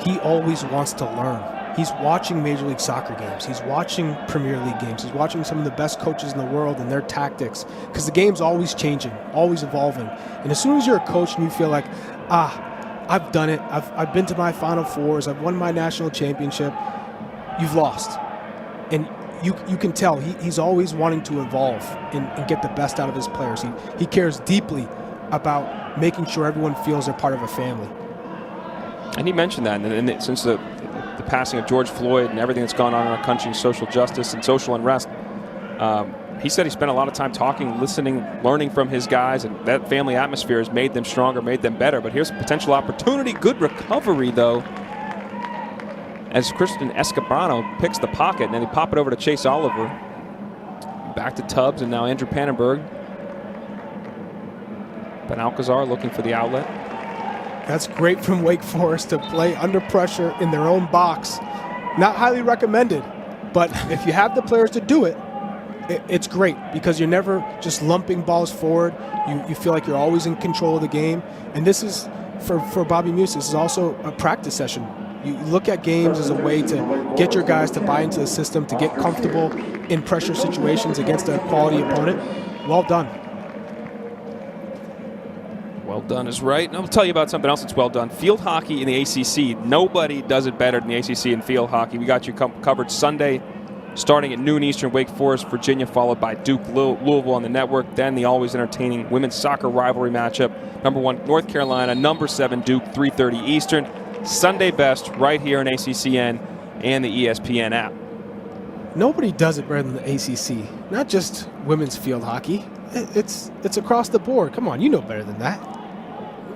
he always wants to learn. He's watching Major League Soccer games. He's watching Premier League games. He's watching some of the best coaches in the world and their tactics, because the game's always changing, always evolving. And as soon as you're a coach and you feel like, I've done it, I've been to my Final Fours, I've won my national championship, you've lost. And you can tell he's always wanting to evolve and get the best out of his players. He cares deeply about making sure everyone feels they're part of a family. And he mentioned that, and since the passing of George Floyd and everything that's gone on in our country, social justice and social unrest, he said he spent a lot of time talking, listening, learning from his guys, and that family atmosphere has made them stronger, made them better. But here's a potential opportunity. Good recovery, though, as Christian Escobrano picks the pocket, and then they pop it over to Chase Oliver. Back to Tubbs, and now Andrew Pannenberg. Ben Alcazar looking for the outlet. That's great from Wake Forest to play under pressure in their own box. Not highly recommended, but if you have the players to do it, it's great, because you're never just lumping balls forward. You feel like you're always in control of the game. And this is, for Bobby Muse, this is also a practice session. You look at games as a way to get your guys to buy into the system, to get comfortable in pressure situations against a quality opponent. Well done. Well done is right. And I'll tell you about something else that's well done. Field hockey in the ACC. Nobody does it better than the ACC in field hockey. We got you covered Sunday, starting at noon Eastern, Wake Forest, Virginia, followed by Duke, Louisville on the network. Then the always entertaining women's soccer rivalry matchup. Number 1, North Carolina. Number 7, Duke, 3:30 Eastern. Sunday best right here on ACCN and the ESPN app. Nobody does it better than the ACC. Not just women's field hockey. It's across the board. Come on, you know better than that.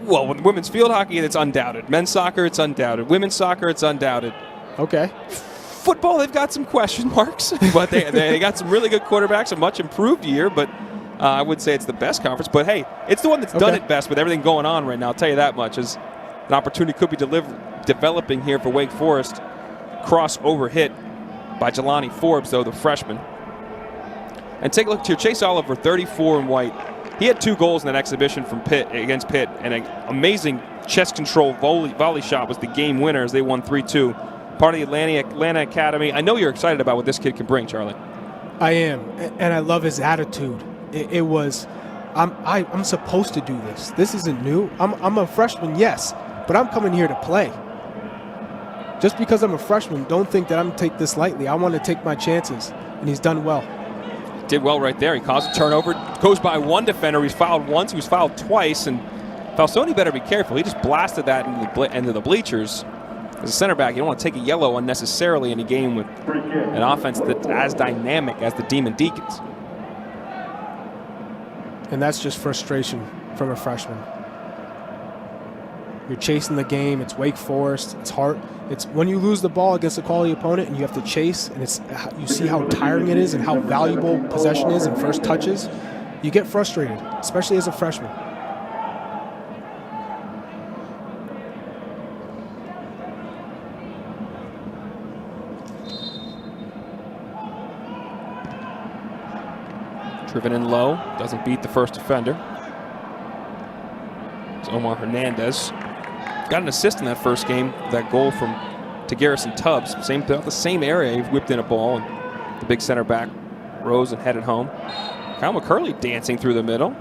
Well, with women's field hockey, it's undoubted. Men's soccer, it's undoubted. Women's soccer, it's undoubted. Okay. Football, they've got some question marks, but they got some really good quarterbacks, a much improved year, but I would say it's the best conference. But, hey, it's the one that's done it best with everything going on right now. I'll tell you that much. As an opportunity could be developing here for Wake Forest. Crossover hit by Jelani Forbes, though, the freshman. And take a look here. Chase Oliver, 34 and white. He had 2 goals in that exhibition from Pitt against Pitt, and an amazing chest control volley shot was the game winner as they won 3-2. Part of the Atlanta Academy. I know you're excited about what this kid can bring, Charlie. I am, and I love his attitude. It was, I'm supposed to do this. This isn't new. I'm a freshman, yes, but I'm coming here to play. Just because I'm a freshman, don't think that I'm going to take this lightly. I want to take my chances, and he's done well. Did well right there. He caused a turnover, goes by one defender. He's fouled once. He was fouled twice, and Falsoni better be careful. He just blasted that into the bleachers. As a center back, you don't want to take a yellow unnecessarily in a game with an offense that's as dynamic as the Demon Deacons. And that's just frustration from a freshman. You're chasing the game. It's Wake Forest. It's hard. It's when you lose the ball against a quality opponent and you have to chase, and you see how tiring it is and how valuable possession is and first touches. You get frustrated, especially as a freshman. Driven in low, doesn't beat the first defender. It's Omar Hernandez. Got an assist in that first game, that goal to Garrison Tubbs. About the same area, he whipped in a ball, and the big center back rose and headed home. Kyle McCurley dancing through the middle.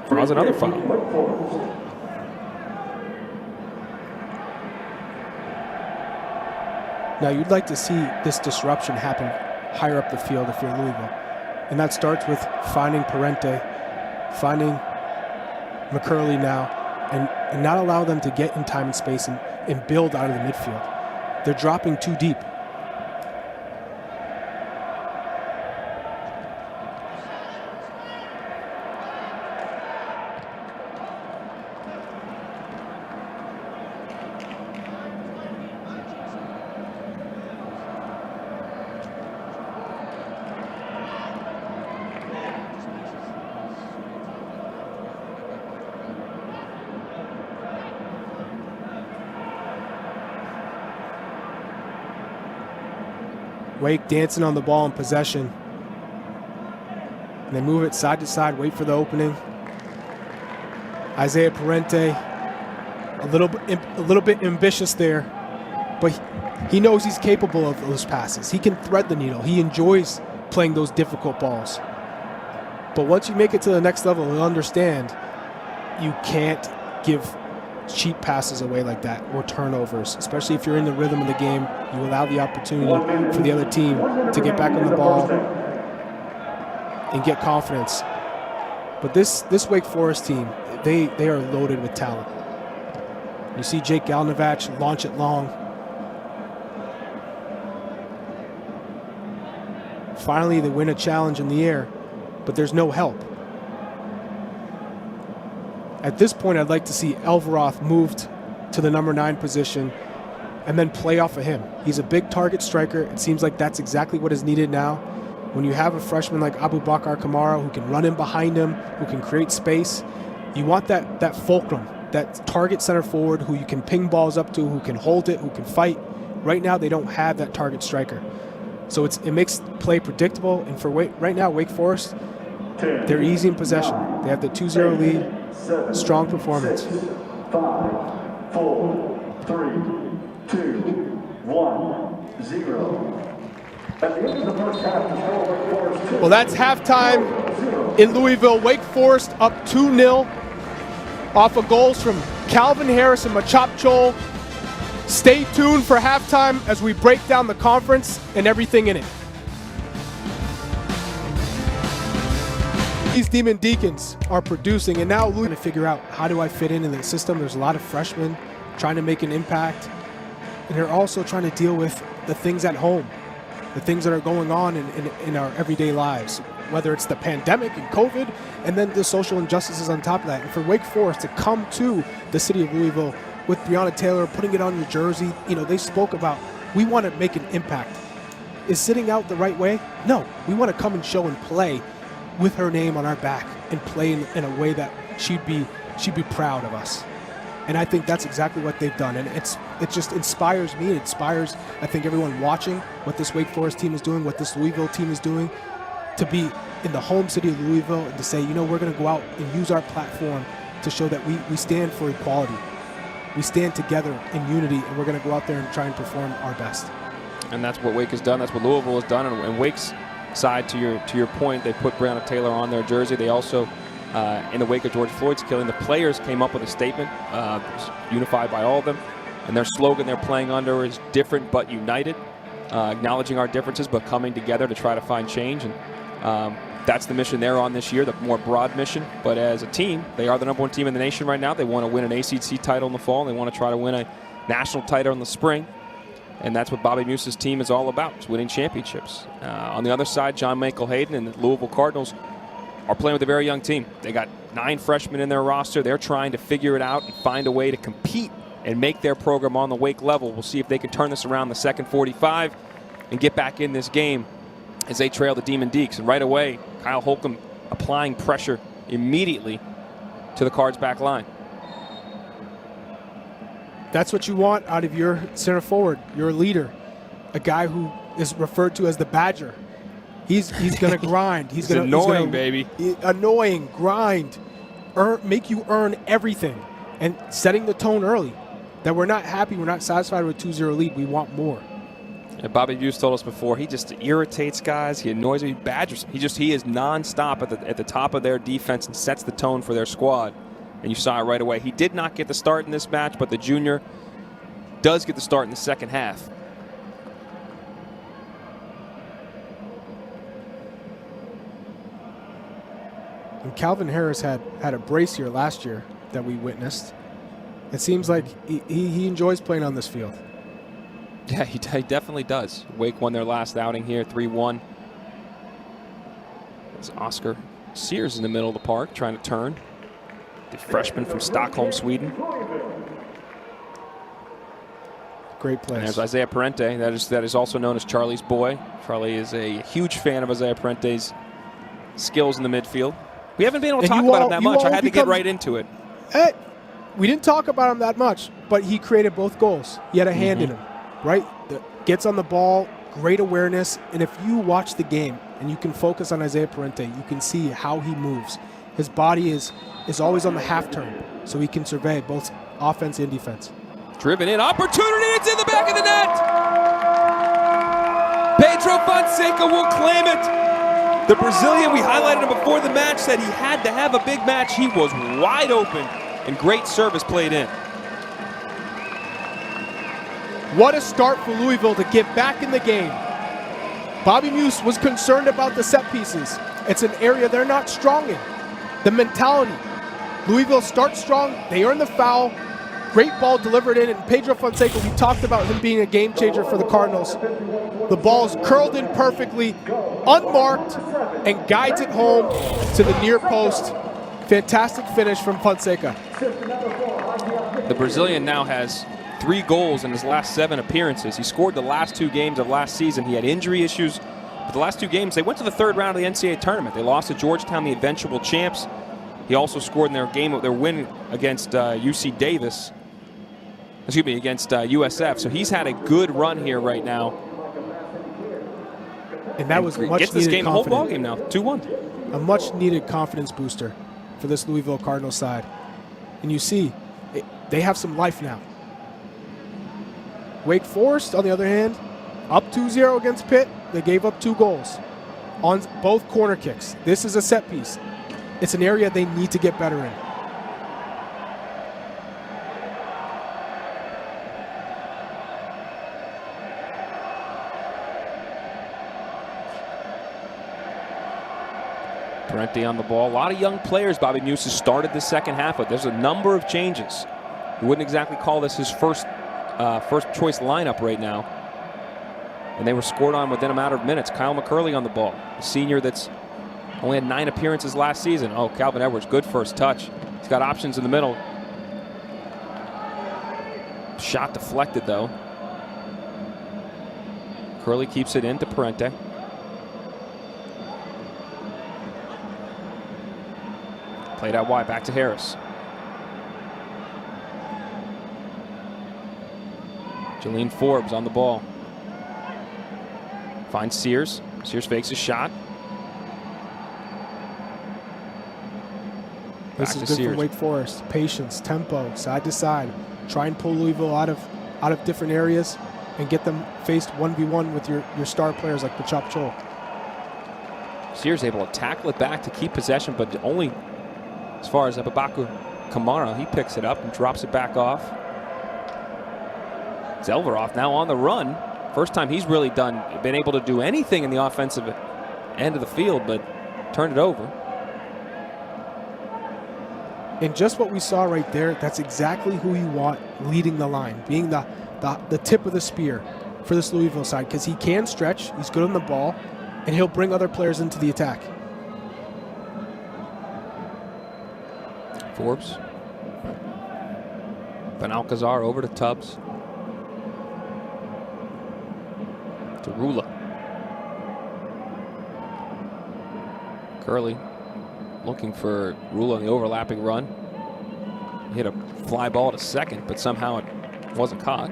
Draws another foul. Now, you'd like to see this disruption happen higher up the field if you're Louisville. And that starts with finding Parente, finding McCurley now, and not allow them to get in time and space and build out of the midfield. They're dropping too deep. Wake dancing on the ball in possession. And they move it side to side, wait for the opening. Isaiah Parente, a little bit ambitious there, but he knows he's capable of those passes. He can thread the needle. He enjoys playing those difficult balls. But once you make it to the next level, you'll understand you can't give cheap passes away like that or turnovers, especially if you're in the rhythm of the game. You allow the opportunity for the other team to get back on the ball and get confidence. But this Wake Forest team, they are loaded with talent. You see Jake Galnavach launch it long. Finally, they win a challenge in the air, but there's no help. At this point, I'd like to see Elveroth moved to the number 9 position and then play off of him. He's a big target striker. It seems like that's exactly what is needed now. When you have a freshman like Abubakar Kamara who can run in behind him, who can create space, you want that fulcrum, that target center forward who you can ping balls up to, who can hold it, who can fight. Right now, they don't have that target striker. So it makes play predictable. And for right now, Wake Forest, they're easy in possession. They have the 2-0 lead. Strong performance. 6, 5, 4, 3, 2, 1, 0. At the end of the first half, the score Wake Forest 2. Well, that's halftime in Louisville. Wake Forest up 2-0 off of goals from Calvin Harris and Machop Chol. Stay tuned for halftime as we break down the conference and everything in it. These Demon Deacons are producing, and now Louis trying to figure out, how do I fit in the system? There's a lot of freshmen trying to make an impact, and they're also trying to deal with the things at home, the things that are going on in our everyday lives, whether it's the pandemic and COVID, and then the social injustices on top of that. And for Wake Forest to come to the city of Louisville with Breonna Taylor, putting it on your jersey, they spoke about, we want to make an impact. Is sitting out the right way? No, we want to come and show and play with her name on our back and play in a way that she'd be proud of us. And I think that's exactly what they've done. And it just inspires me. It inspires, I think, everyone watching what this Wake Forest team is doing, what this Louisville team is doing, to be in the home city of Louisville and to say, we're going to go out and use our platform to show that we stand for equality. We stand together in unity, and we're going to go out there and try and perform our best. And that's what Wake has done. That's what Louisville has done. And Wake's side, to your point, they put Breonna Taylor on their jersey. They also, in the wake of George Floyd's killing, the players came up with a statement unified by all of them. And their slogan they're playing under is different but united, acknowledging our differences but coming together to try to find change. And that's the mission they're on this year, the more broad mission. But as a team, they are the number 1 team in the nation right now. They want to win an ACC title in the fall. They want to try to win a national title in the spring. And that's what Bobby Musa's team is all about, is winning championships. On the other side, John Michael Hayden and the Louisville Cardinals are playing with a very young team. They got 9 freshmen in their roster. They're trying to figure it out and find a way to compete and make their program on the Wake level. We'll see if they can turn this around the second 45 and get back in this game as they trail the Demon Deacs. And right away, Kyle Holcomb applying pressure immediately to the Cards' back line. That's what you want out of your center forward, your leader, a guy who is referred to as the Badger. He's going to grind. He's going to annoying, baby. Annoying, grind, make you earn everything, and setting the tone early that we're not happy, we're not satisfied with a 2-0 lead. We want more. And Bobby Hughes told us before, he just irritates guys. He annoys them. He badgers them. He is nonstop at the top of their defense and sets the tone for their squad. And you saw it right away. He did not get the start in this match, but the junior does get the start in the second half. And Calvin Harris had a brace here last year that we witnessed. It seems like he enjoys playing on this field. Yeah, he definitely does. Wake won their last outing here, 3-1. There's Oscar Sears in the middle of the park trying to turn. The freshman from Stockholm, Sweden. Great play. And there's Isaiah Parente. That is also known as Charlie's boy. Charlie is a huge fan of Isaiah Parente's skills in the midfield. We haven't been able to talk about him that much. I had to get right into it. We didn't talk about him that much, but he created both goals. He had a hand in him, right? Gets on the ball, great awareness. And if you watch the game and you can focus on Isaiah Parente, you can see how he moves. His body is always on the half turn, so he can survey both offense and defense. Driven in, opportunity, it's in the back of the net! Pedro Fonseca will claim it! The Brazilian, we highlighted him before the match, said he had to have a big match. He was wide open, and great service played in. What a start for Louisville to get back in the game. Bobby Muse was concerned about the set pieces. It's an area they're not strong in. The mentality. Louisville starts strong, they earn the foul. Great ball delivered in, and Pedro Fonseca, we talked about him being a game changer for the Cardinals. The ball is curled in perfectly, unmarked, and guides it home to the near post. Fantastic finish from Fonseca. The Brazilian now has 3 goals in his last 7 appearances. He scored the last 2 games of last season. He had injury issues, but the last 2 games, they went to the 3rd round of the NCAA tournament. They lost to Georgetown, the eventual champs. He also scored in their win against UC Davis. Against USF. So he's had a good run here right now. And that was much gets this needed game, the whole confidence. ball game now, 2-1. A much needed confidence booster for this Louisville Cardinals side. And you see, they have some life now. Wake Forest, on the other hand, up 2-0 against Pitt. They gave up 2 goals on both corner kicks. This is a set piece. It's an area they need to get better in. Parente on the ball. A lot of young players Bobby Muse has started the second half with. There's a number of changes. You wouldn't exactly call this his first choice lineup right now. And they were scored on within a matter of minutes. Kyle McCurley on the ball. A senior that's only had 9 appearances last season. Oh, Calvin Edwards, good first touch. He's got options in the middle. Shot deflected, though. Curley keeps it in to Parente. Played out wide, back to Harris. Jalene Forbes on the ball. Finds Sears. Sears fakes a shot. This is good for Wake Forest. Patience, tempo, side to side. Try and pull Louisville out of different areas and get them faced 1v1 with your star players like Bachop Chol. Sears able to tackle it back to keep possession, but only as far as Ababaku Kamara. He picks it up and drops it back off. Zelveroff now on the run. First time he's really been able to do anything in the offensive end of the field, but turned it over. And just what we saw right there, that's exactly who you want leading the line, being the tip of the spear for this Louisville side, because he can stretch, he's good on the ball, and he'll bring other players into the attack. Forbes. Benalcazar over to Tubbs. To Rula. Curley looking for Rula in the overlapping run. Hit a fly ball to second, but somehow it wasn't caught.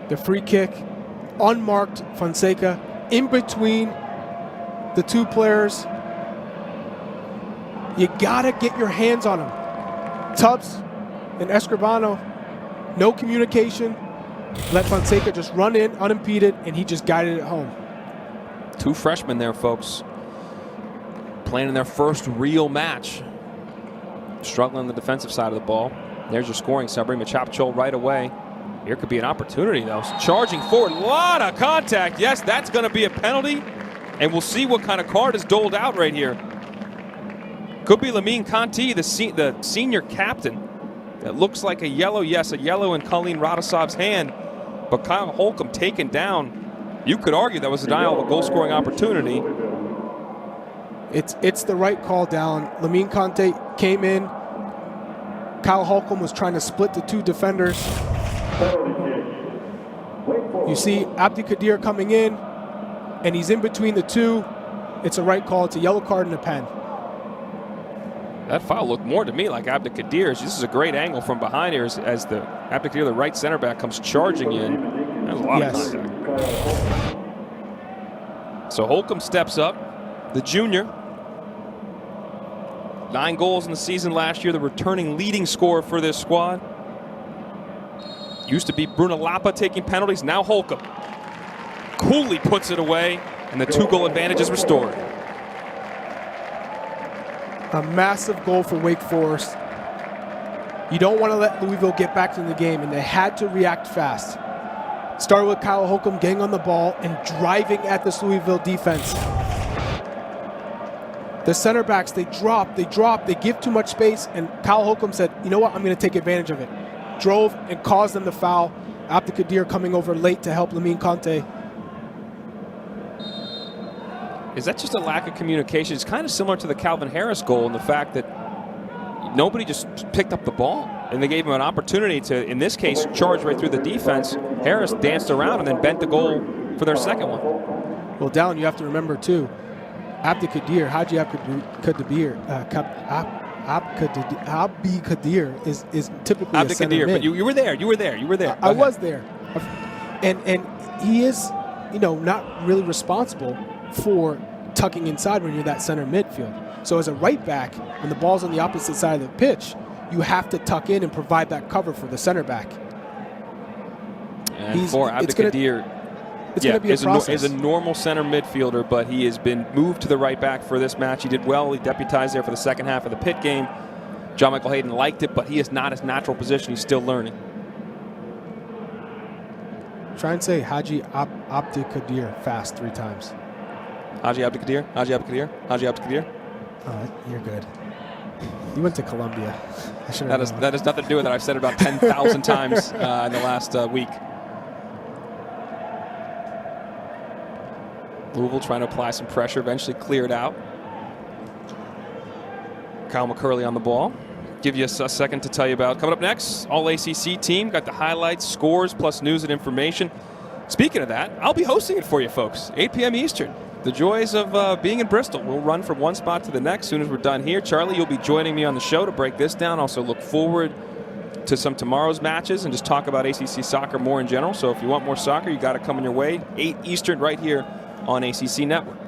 The free kick, unmarked, Fonseca in between the 2 players. You got to get your hands on him. Tubbs and Escribano, no communication. Let Fonseca just run in unimpeded, and he just guided it home. 2 freshmen there, folks, playing in their first real match. Struggling on the defensive side of the ball. There's your scoring summary. Machapchol right away. Here could be an opportunity, though. Charging forward. A lot of contact. Yes, that's going to be a penalty. And we'll see what kind of card is doled out right here. Could be Lamine Conti, the senior captain. It looks like a yellow. Yes, a yellow in Colleen Radosov's hand. But Kyle Holcomb taken down. You could argue that was a denial of a goal-scoring opportunity. It's the right call down. Lamine Conte came in. Kyle Holcomb was trying to split the 2 defenders. You see Abdi Kadir coming in, and he's in between the 2. It's a right call. It's a yellow card and a pen. That foul looked more to me like Abdi Kadir's. This is a great angle from behind here as the Abdi Kadir, the right center back, comes charging in. That was a lot of contact. So Holcomb steps up, the junior. 9 goals in the season last year, the returning leading scorer for this squad. Used to be Bruno Lapa taking penalties, now Holcomb. Coolly puts it away, and the 2-goal advantage is restored. A massive goal for Wake Forest. You don't want to let Louisville get back in the game, and they had to react fast. Started with Kyle Holcomb getting on the ball and driving at this Louisville defense. The center backs, they drop, they give too much space, and Kyle Holcomb said, you know what, I'm going to take advantage of it. Drove and caused them to foul. Abdi Kadir coming over late to help Lamine Conte. Is that just a lack of communication? It's kind of similar to the Calvin Harris goal in the fact that nobody just picked up the ball, and they gave him an opportunity to, in this case, charge right through the defense. Harris danced around and then bent the goal for their second one. Well, Dallin, you have to remember, too, Abdi Kadir, Haji Abdi Kadir is typically Abdi a center Kadir, mid. but you were there. You were there. I was there, and he is, not really responsible for tucking inside when you're that center midfield. So as a right back, when the ball's on the opposite side of the pitch, you have to tuck in and provide that cover for the center back. And for Abdi Kadir, it's going to be a process. Is a normal center midfielder, but he has been moved to the right back for this match. He did well. He deputized there for the second half of the Pitt game. John Michael Hayden liked it, but he is not his natural position. He's still learning. Try and say Haji Abdi Kadir fast 3 times. Haji Abdi Kadir, Haji Abdi Kadir, Haji Abdi Kadir. Oh, you're good. You went to Columbia. That has nothing to do with it. I've said it about 10,000 times in the last week. Louisville trying to apply some pressure, eventually cleared out. Kyle McCurley on the ball. Give you a second to tell you about coming up next. All ACC team, got the highlights, scores, plus news and information. Speaking of that, I'll be hosting it for you folks, 8 p.m. Eastern. The joys of being in Bristol. We'll run from one spot to the next as soon as we're done here. Charlie, you'll be joining me on the show to break this down. Also look forward to some tomorrow's matches and just talk about ACC soccer more in general. So if you want more soccer, you got to come on your way. 8 Eastern right here on ACC Network.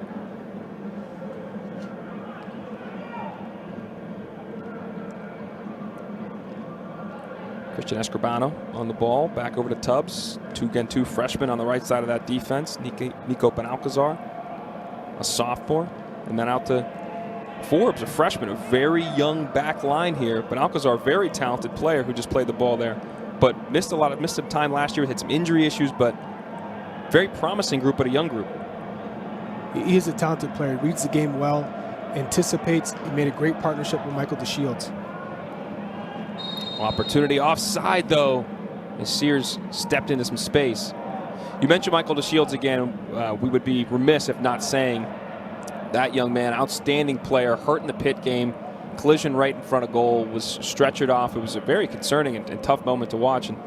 Christian Escribano on the ball, back over to Tubbs. Two freshmen on the right side of that defense. Nico Benalcazar, a sophomore, and then out to Forbes, a freshman, a very young back line here. Benalcazar, a very talented player who just played the ball there, but missed some time last year, had some injury issues, but very promising group, but a young group. He is a talented player, reads the game well, anticipates. He made a great partnership with Michael DeShields. Opportunity offside, though, as Sears stepped into some space. You mentioned Michael DeShields again. We would be remiss if not saying that young man, outstanding player, hurt in the Pitt game, collision right in front of goal, was stretchered off. It was a very concerning and tough moment to watch and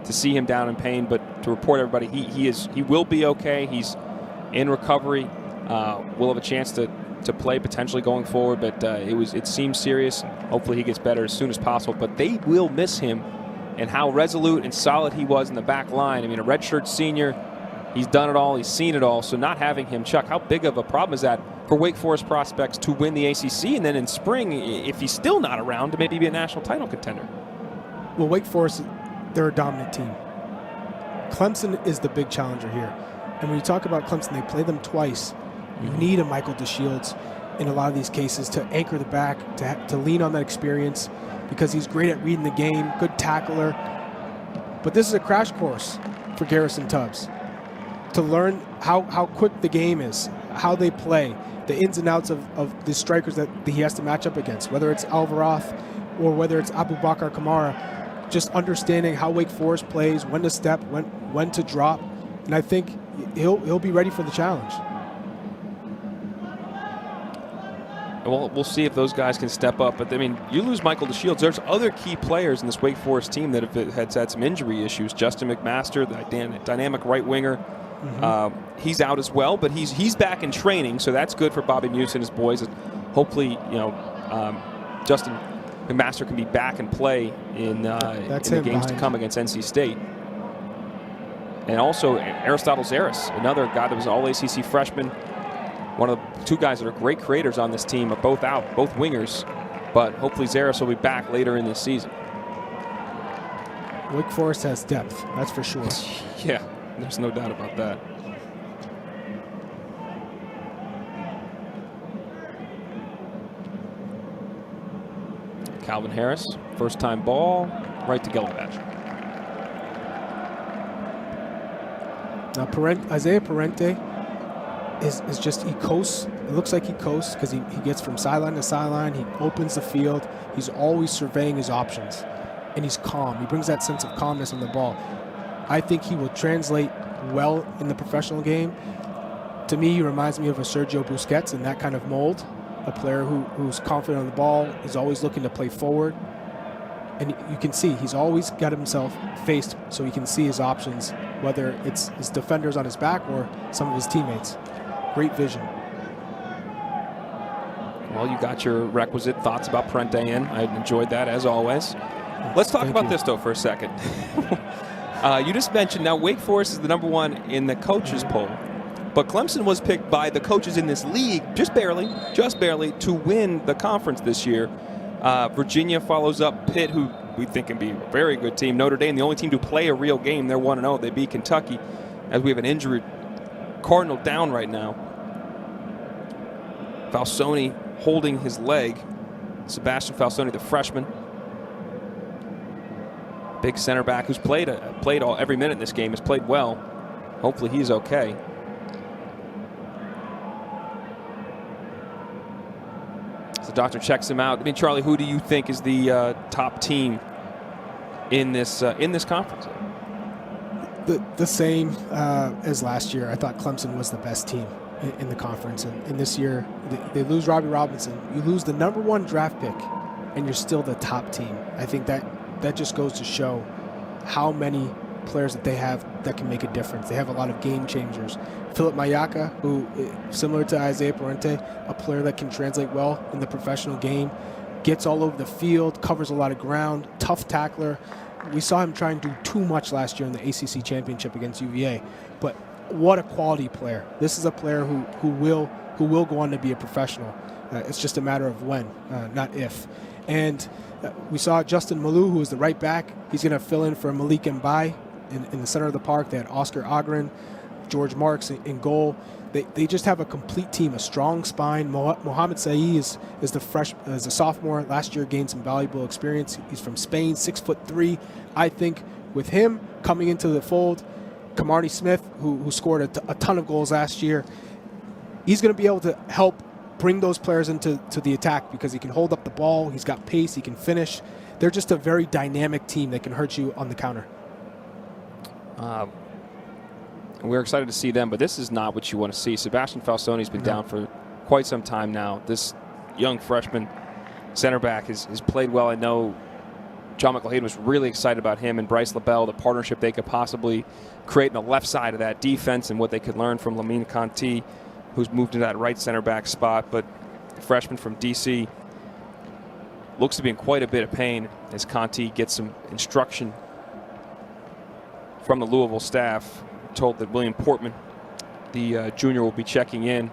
to see him down in pain. But to report everybody, he will be okay. He's in recovery. We'll have a chance to play potentially going forward, but it seems serious. Hopefully he gets better as soon as possible, but they will miss him and how resolute and solid he was in the back line. I mean, a redshirt senior He's done it all. He's seen it all. So not having him, Chuck, how big of a problem is that for Wake Forest prospects to win the ACC, and then in spring, if he's still not around, to maybe be a national title contender? Well, Wake Forest, they're a dominant team. Clemson is the big challenger here. And when you talk about Clemson, they play them twice. You need a Michael DeShields in a lot of these cases to anchor the back, to lean on that experience, because he's great at reading the game, good tackler. But this is a crash course for Garrison Tubbs to learn how quick the game is, how they play, the ins and outs of the strikers that he has to match up against, whether it's Alvaroth or whether it's Abubakar Kamara, just understanding how Wake Forest plays, when to step, when to drop. And I think he'll be ready for the challenge. Well, we'll see if those guys can step up. But, I mean, you lose Michael DeShields. There's other key players in this Wake Forest team that have had some injury issues. Justin McMaster, the dynamic right winger, he's out as well. But he's back in training, so that's good for Bobby Muse and his boys. Hopefully, Justin McMaster can be back and play in the games to come against NC State. And also Aristotle Zaris, another guy that was an all-ACC freshman. One of the two guys that are great creators on this team are both out, both wingers. But hopefully Zaris will be back later in this season. Wake Forest has depth, that's for sure. Yeah, there's no doubt about that. Calvin Harris, first-time ball, right to Gelovich. Now, Isaiah Parente is just, he coasts. It looks like he coasts because he gets from sideline to sideline. He opens the field. He's always surveying his options, and he's calm. He brings that sense of calmness on the ball. I think he will translate well in the professional game. To me, he reminds me of a Sergio Busquets in that kind of mold, a player who's confident on the ball, is always looking to play forward. And you can see he's always got himself faced so he can see his options, whether it's his defenders on his back or some of his teammates. Great vision. Well, you got your requisite thoughts about Parente in. I enjoyed that, as always. Let's talk about this, though, for a second. You just mentioned now Wake Forest is the #1 in the coaches poll. But Clemson was picked by the coaches in this league, just barely, to win the conference this year. Virginia follows up Pitt, who we think can be a very good team. Notre Dame, the only team to play a real game. They're 1-0. They beat Kentucky, as we have an injured Cardinal down right now. Falsoni holding his leg. Sebastian Falsoni, the freshman. Big center back who's played every minute in this game, has played well. Hopefully he's okay. The doctor checks him out. I mean, Charlie, who do you think is the top team in this conference? The same as last year. I thought Clemson was the best team in the conference, and this year they lose Robbie Robinson. You lose the #1 draft pick, and you're still the top team. I think that just goes to show how many players that they have that can make a difference. They have a lot of game changers. Philip Mayaka, who, similar to Isaiah Parente, a player that can translate well in the professional game, gets all over the field, covers a lot of ground, tough tackler. We saw him try and do too much last year in the ACC championship against UVA, but what a quality player. This is a player who will go on to be a professional. It's just a matter of when, not if. And we saw Justin Malou, who is the right back. He's going to fill in for Malik Mbai in the center of the park. They had Oscar Ogren, George Marks in goal. They just have a complete team, a strong spine. Mohamed Saei is a sophomore. Last year gained some valuable experience. He's from Spain, 6'3". I think with him coming into the fold, Kamarni Smith, who scored a ton of goals last year, he's going to be able to help bring those players into the attack because he can hold up the ball. He's got pace. He can finish. They're just a very dynamic team that can hurt you on the counter. We're excited to see them, but this is not what you want to see. Sebastian Falsoni's been down for quite some time now. This young freshman center back has played well. I know John McElhayden was really excited about him and Bryce LaBelle, the partnership they could possibly create in the left side of that defense and what they could learn from Lamine Conti, who's moved to that right center back spot. But the freshman from D.C. looks to be in quite a bit of pain as Conti gets some instruction from the Louisville staff. told that William Portman, the junior, will be checking in.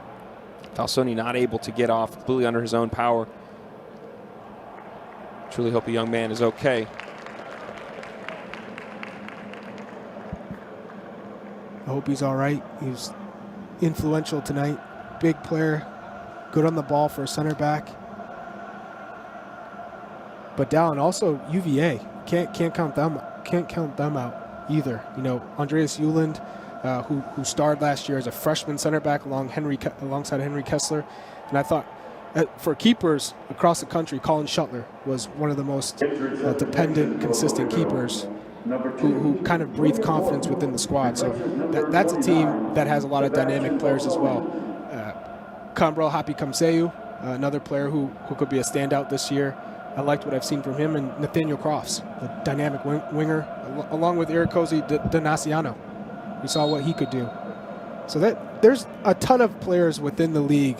Falsoni not able to get off, completely under his own power. Truly hope the young man is okay. I hope he's all right. He was influential tonight. Big player, good on the ball for a center back. But Dallin, also UVA, can't count them out either. You know, Andreas Uland, who starred last year as a freshman center back alongside Henry Kessler, and I thought for keepers across the country, Colin Shuttler was one of the most dependent, consistent keepers who kind of breathe confidence within the squad. So that's a team that has a lot of dynamic players as well. Kambrel Happy Kamseu, another player who could be a standout this year. I liked what I've seen from him, and Nathaniel Crofts, the dynamic winger, along with Irakosi Donaciano. We saw what he could do. So there's a ton of players within the league,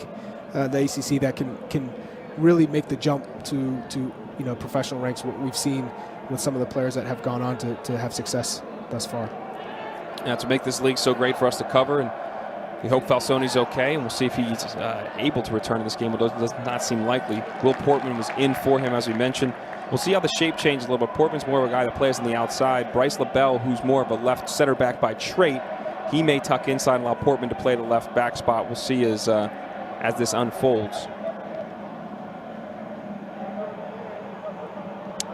the ACC, that can really make the jump to professional ranks. What we've seen with some of the players that have gone on to have success thus far. Yeah, to make this league so great for us to cover, and we hope Falsoni's okay, and we'll see if he's able to return to this game. It does not seem likely. Will Portman was in for him, as we mentioned. We'll see how the shape changes a little bit. Portman's more of a guy that plays on the outside. Bryce LaBelle, who's more of a left center back by trait, he may tuck inside and allow Portman to play the left back spot. We'll see as this unfolds.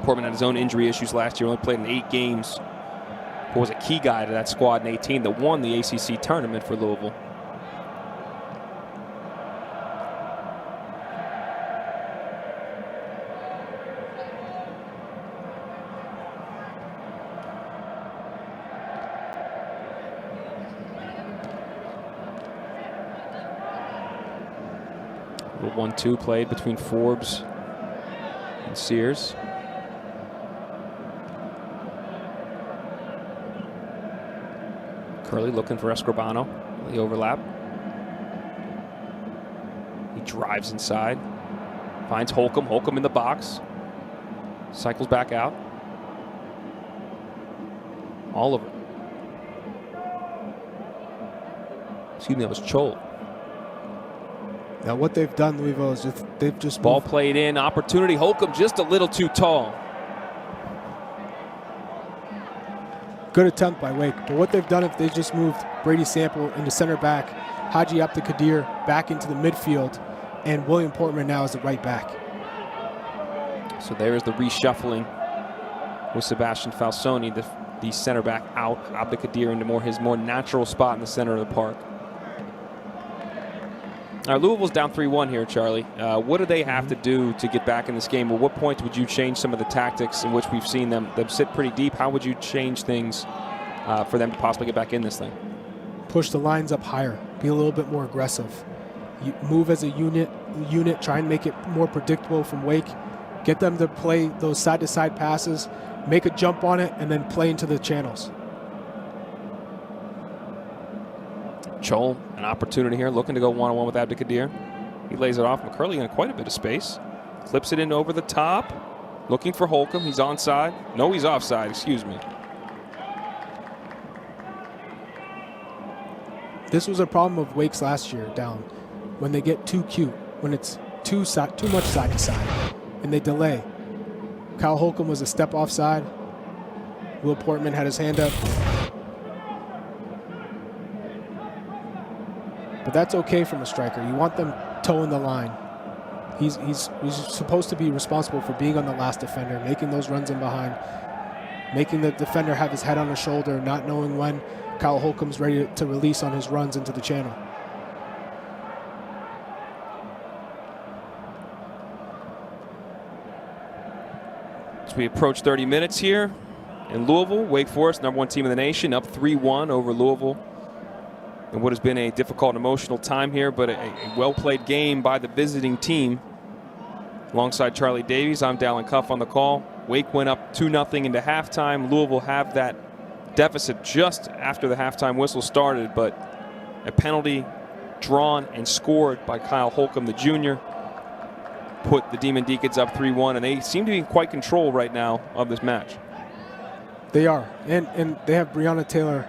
Portman had his own injury issues last year. Only played in 8 games. But was a key guy to that squad in 18 that won the ACC tournament for Louisville. A 1-2 played between Forbes and Sears. Curley looking for Escribano. The overlap. He drives inside. Finds Holcomb. Holcomb in the box. Cycles back out. Oliver. Excuse me, that was Chol. Now what they've done, Louisville, is they've just ball played in. Opportunity. Holcomb just a little too tall. Good attempt by Wake, but what they've done, if they just moved Brady Sample into center back, Haji Abdelkadir back into the midfield, and William Portman now as the right back. So there is the reshuffling with Sebastian Falsoni, the center back out, Abdelkadir into his more natural spot in the center of the park. All right, Louisville's down 3-1 here, Charlie. What do they have to do to get back in this game? Or what point would you change some of the tactics in which we've seen them sit pretty deep? How would you change things for them to possibly get back in this thing? Push the lines up higher. Be a little bit more aggressive. You move as a unit. Try and make it more predictable from Wake. Get them to play those side-to-side passes. Make a jump on it, and then play into the channels. Chol, an opportunity here, looking to go one-on-one with Abdelkadir. He lays it off. McCurley in quite a bit of space. Clips it in over the top. Looking for Holcomb. He's onside. No, he's offside. Excuse me. This was a problem of Wake's last year down. When they get too cute, when it's too much side to side, and they delay. Kyle Holcomb was a step offside. Will Portman had his hand up. But that's okay from a striker. You want them toeing the line. He's supposed to be responsible for being on the last defender, making those runs in behind, making the defender have his head on his shoulder, not knowing when Kyle Holcomb's ready to release on his runs into the channel. As we approach 30 minutes here in Louisville, Wake Forest, #1 team in the nation, up 3-1 over Louisville. And what has been a difficult and emotional time here, but a well-played game by the visiting team. Alongside Charlie Davies, I'm Dallin Cuff on the call. Wake went up 2-0 into halftime. Louisville have that deficit just after the halftime whistle started, but a penalty drawn and scored by Kyle Holcomb, the junior, put the Demon Deacons up 3-1, and they seem to be in quite control right now of this match. They are, and they have Breonna Taylor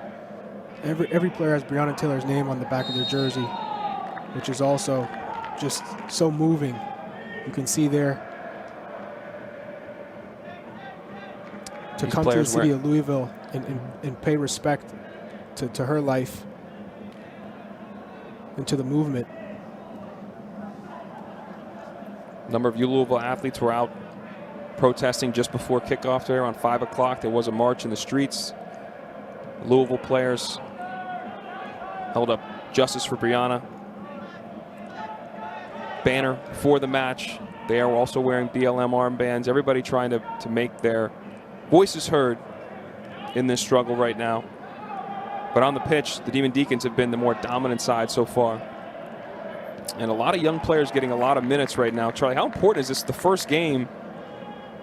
Every player has Breonna Taylor's name on the back of their jersey, which is also just so moving. You can see there. To come to the city of Louisville and pay respect to her life and to the movement. A number of Louisville athletes were out protesting just before kickoff there. Around 5 o'clock, there was a march in the streets. Louisville players held up Justice for Breonna banner for the match. They are also wearing BLM armbands. Everybody trying to make their voices heard in this struggle right now. But on the pitch, the Demon Deacons have been the more dominant side so far. And a lot of young players getting a lot of minutes right now. Charlie, how important is this, the first game,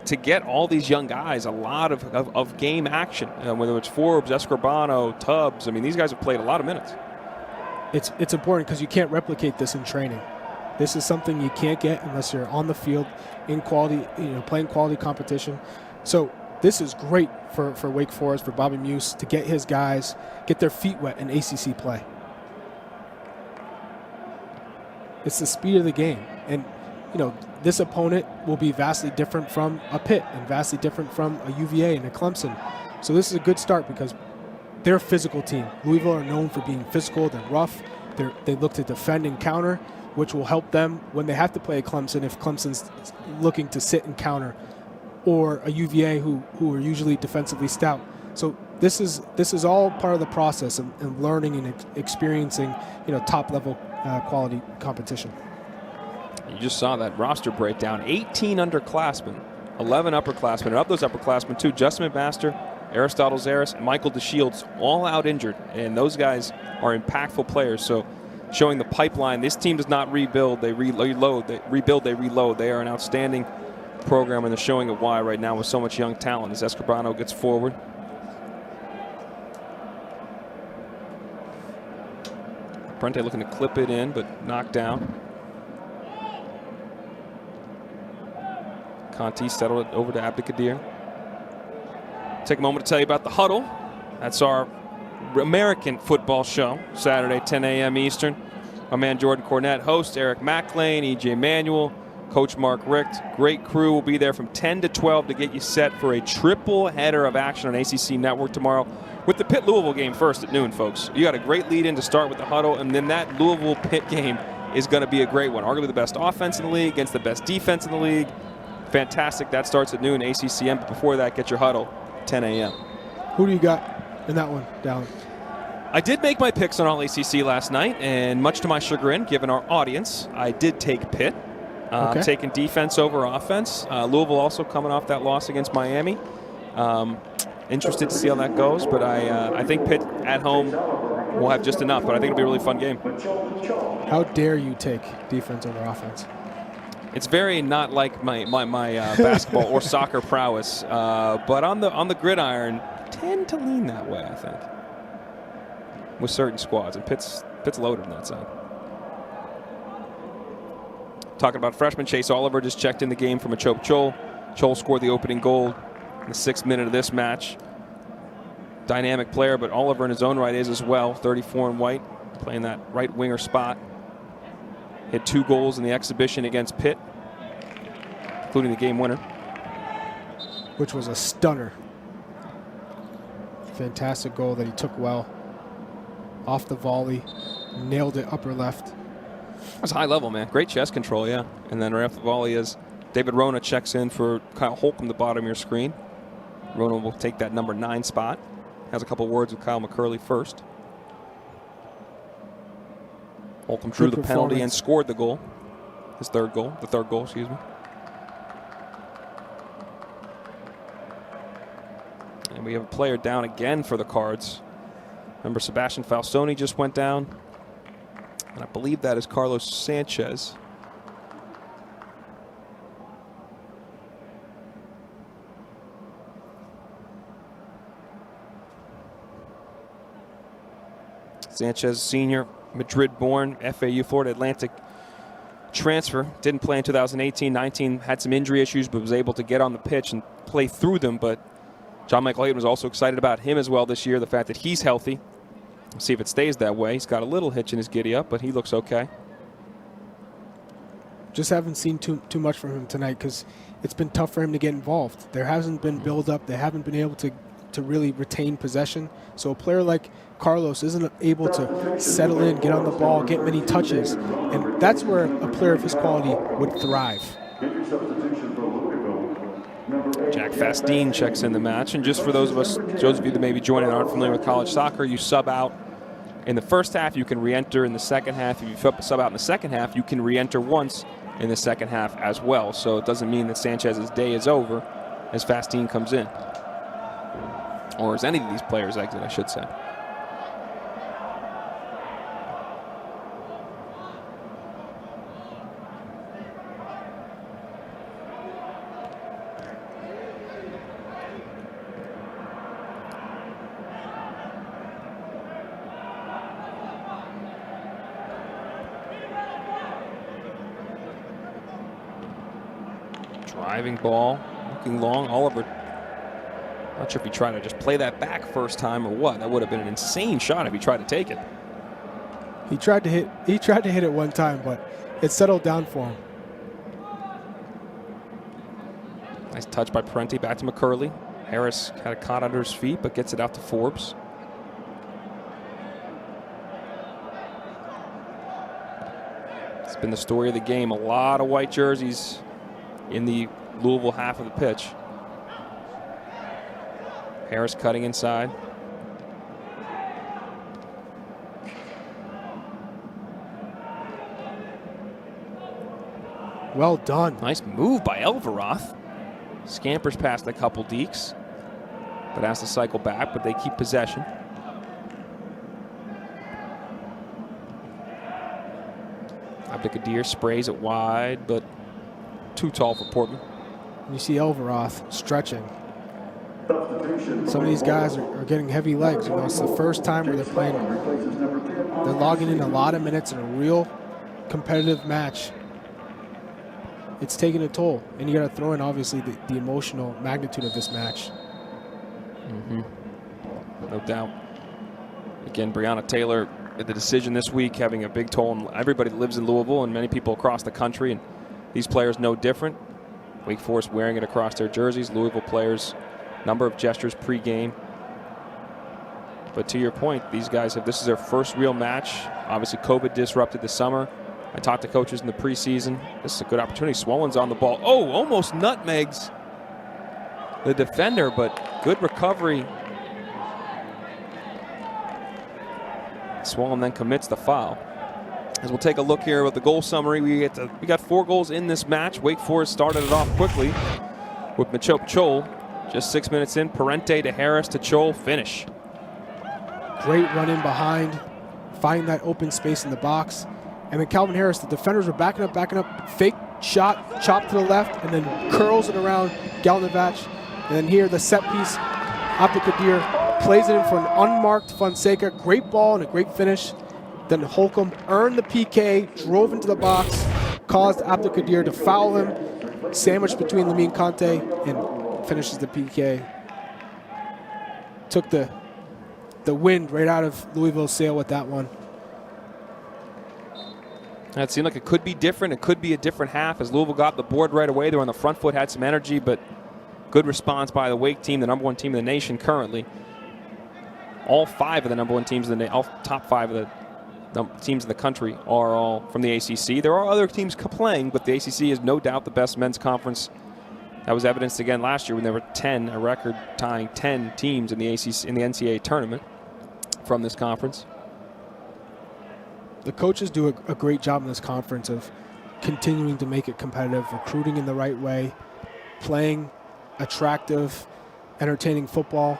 to get all these young guys a lot of game action? Whether it's Forbes, Escorbano, Tubbs. I mean, these guys have played a lot of minutes. It's important because you can't replicate this in training. This is something you can't get unless you're on the field in quality, playing quality competition. So this is great for Wake Forest, for Bobby Muse, to get his guys, get their feet wet in ACC play. It's the speed of the game. And, this opponent will be vastly different from a Pitt and vastly different from a UVA and a Clemson. So this is a good start because they're a physical team. Louisville are known for being physical. They're rough. They look to defend and counter, which will help them when they have to play Clemson if Clemson's looking to sit and counter, or a UVA who are usually defensively stout. So this is all part of the process of learning and experiencing top-level quality competition. You just saw that roster breakdown. 18 underclassmen, 11 upperclassmen, and of those upperclassmen, too, Justin McMaster, Aristotle Zaris, and Michael DeShields, all out injured, and those guys are impactful players. So showing the pipeline, this team does not rebuild, they reload. They rebuild, they reload. They are an outstanding program, and they're showing it why right now with so much young talent as Escorbano gets forward. Prente looking to clip it in, but knocked down. Conti settled it over to Abdikadir. Take a moment to tell you about the Huddle. That's our American football show, Saturday, 10 a.m. Eastern. My man Jordan Cornette, host Eric McLean, E.J. Manuel, Coach Mark Richt. Great crew will be there from 10 to 12 to get you set for a triple header of action on ACC Network tomorrow with the Pitt-Louisville game first at noon, folks. You got a great lead-in to start with the Huddle, and then that Louisville-Pitt game is going to be a great one. Arguably the best offense in the league against the best defense in the league. Fantastic. That starts at noon, ACCM. But before that, get your Huddle, 10 a.m. Who do you got in that one, Dallin? I did make my picks on All ACC last night, and much to my chagrin, given our audience, I did take Pitt. Taking defense over offense. Louisville also coming off that loss against Miami. Interested to see how that goes, but I think Pitt at home will have just enough, but I think it'll be a really fun game. How dare you take defense over offense? It's very not like my basketball or soccer prowess, but on the gridiron, tend to lean that way, I think, with certain squads, and Pitt's loaded on that side. Talking about freshman, Chase Oliver just checked in the game from Achop Chol. Chol scored the opening goal in the 6th minute of this match. Dynamic player, but Oliver in his own right is as well. 34 in white, playing that right winger spot. Hit 2 goals in the exhibition against Pitt, including the game winner, which was a stunner. Fantastic goal that he took well. Off the volley, nailed it upper left. That's high level, man. Great chest control, yeah. And then right off the volley is David Rona checks in for Kyle Holcomb, the bottom of your screen. Rona will take that number 9 spot. Has a couple words with Kyle McCurley first. Holcomb drew the penalty and scored the goal. The third goal, excuse me. And we have a player down again for the Cards. Remember, Sebastian Falsoni just went down. And I believe that is Carlos Sanchez. Sanchez, senior, Madrid-born, FAU, Florida Atlantic transfer. Didn't play in 2018-19, had some injury issues, but was able to get on the pitch and play through them. But John Michael Hayden was also excited about him as well this year, the fact that he's healthy. See if it stays that way. He's got a little hitch in his giddy up, but he looks okay. Just haven't seen too much from him tonight because it's been tough for him to get involved. There hasn't been build-up. They haven't been able to really retain possession. So a player like Carlos isn't able to settle in, get on the ball, get many touches. And that's where a player of his quality would thrive. Jack Fastine checks in the match. And just for those of you that may be joining that aren't familiar with college soccer, you sub out in the first half, you can re-enter in the second half. If you sub out in the second half, you can re-enter once in the second half as well. So it doesn't mean that Sanchez's day is over as Fastine comes in. Or as any of these players exit, I should say. Driving ball, looking long. Oliver, not sure if he tried to just play that back first time or what. That would have been an insane shot if he tried to take it. He tried to hit it one time, but it settled down for him. Nice touch by Parenti, back to McCurley. Harris had a caught under his feet, but gets it out to Forbes. It's been the story of the game. A lot of white jerseys in the Louisville half of the pitch. Harris cutting inside. Well done. Nice move by Elveroth. Scampers past a couple deeks, but has to cycle back, but they keep possession. Abdelkadir sprays it wide, but too tall for Portman. You see Elveroth stretching. Some of these guys are getting heavy legs. You know, it's the first time where they're logging in a lot of minutes in a real competitive match. It's taking a toll, and you got to throw in obviously the emotional magnitude of this match. No doubt. Again, Breonna Taylor, the decision this week having a big toll on everybody that lives in Louisville and many people across the country, and these players no different. Wake Forest wearing it across their jerseys. Louisville players, number of gestures pregame. But to your point, these guys this is their first real match. Obviously, COVID disrupted the summer. I talked to coaches in the preseason. This is a good opportunity. Swollen's on the ball. Oh, almost nutmegs the defender, but good recovery. Swollen then commits the foul. As we'll take a look here with the goal summary, we got 4 goals in this match. Wake Forest started it off quickly with Machop Chol. Just 6 minutes in, Parenti to Harris to Chol, finish. Great run in behind, find that open space in the box. And then Calvin Harris, the defenders were backing up, fake shot, chop to the left, and then curls it around Galnavac. And then here, the set piece, Abdelkadir plays it in for an unmarked Fonseca. Great ball and a great finish. Then Holcomb earned the PK, drove into the box, caused Abdelkadir to foul him, sandwiched between Lamine Conte, and finishes the PK. Took the wind right out of Louisville's sail with that one. It seemed like it could be different. It could be a different half as Louisville got the board right away. They were on the front foot, had some energy, but good response by the Wake team, the number 1 team in the nation currently. All 5 of the number 1 teams in the all top 5 of the teams in the country are all from the ACC. There are other teams playing, but the ACC is no doubt the best men's conference. That was evidenced again last year when there were 10, a record-tying 10 teams in the ACC in the NCAA tournament from this conference. The coaches do a great job in this conference of continuing to make it competitive, recruiting in the right way, playing attractive, entertaining football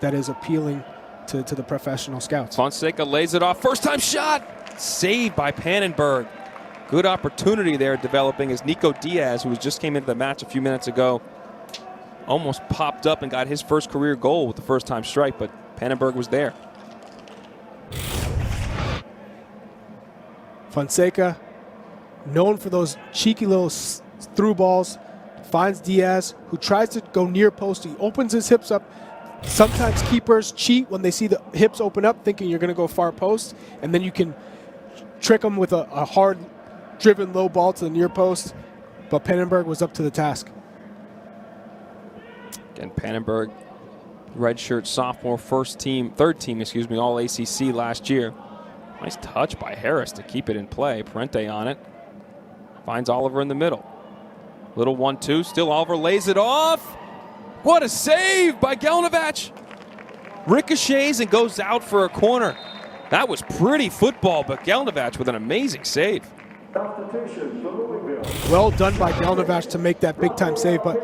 that is appealing to the professional scouts. Fonseca lays it off. First time shot. Saved by Pannenberg. Good opportunity there developing as Nico Diaz, who just came into the match a few minutes ago, almost popped up and got his first career goal with the first time strike, but Pannenberg was there. Fonseca, known for those cheeky little through balls, finds Diaz, who tries to go near post. He opens his hips up, Sometimes keepers cheat when they see the hips open up, thinking you're going to go far post, and then you can trick them with a hard-driven low ball to the near post. But Pannenberg was up to the task. Again, Pannenberg, redshirt sophomore, third team, all ACC last year. Nice touch by Harris to keep it in play. Parente on it. Finds Oliver in the middle. Little 1-2. Still Oliver lays it off. What a save by Gelnovac. Ricochets and goes out for a corner. That was pretty football, but Gelnovac with an amazing save. Well done by Gelnovac to make that big-time save, but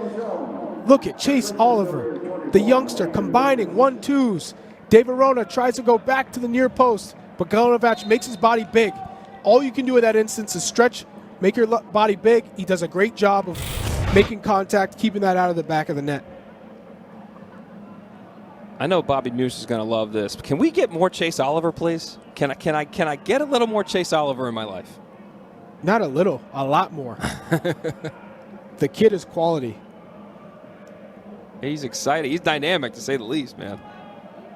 look at Chase Oliver, the youngster, combining 1-2s. De Verona tries to go back to the near post, but Gelnovac makes his body big. All you can do in that instance is stretch, make your body big. He does a great job of making contact, keeping that out of the back of the net. I know Bobby Muse is going to love this. Can we get more Chase Oliver, please? Can I get a little more Chase Oliver in my life? Not a little, a lot more. The kid is quality. He's excited. He's dynamic, to say the least, man.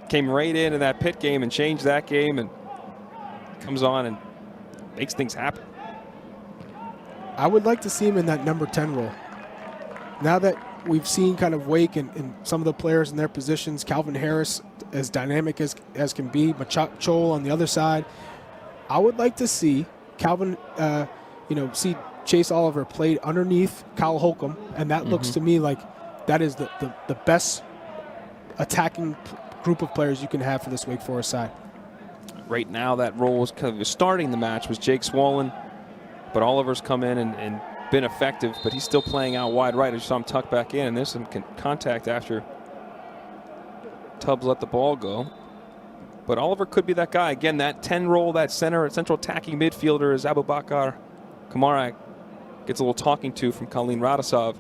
Came right in that pit game and changed that game, and comes on and makes things happen. I would like to see him in that number 10 role. Now that we've seen kind of Wake and some of the players in their positions, Calvin Harris as dynamic as can be, Machop Chol on the other side, I would like to see Calvin, see Chase Oliver played underneath Kyle Holcomb, and that looks to me like that is the best attacking group of players you can have for this Wake Forest side. Right now, that role was kind of starting the match was Jake Swollen, but Oliver's come in and been effective, but he's still playing out wide right. I just saw him tuck back in, and there's some contact after Tubbs let the ball go. But Oliver could be that guy. Again, that 10 role, that central attacking midfielder is Abubakar Kamara gets a little talking to from Colleen Radosov.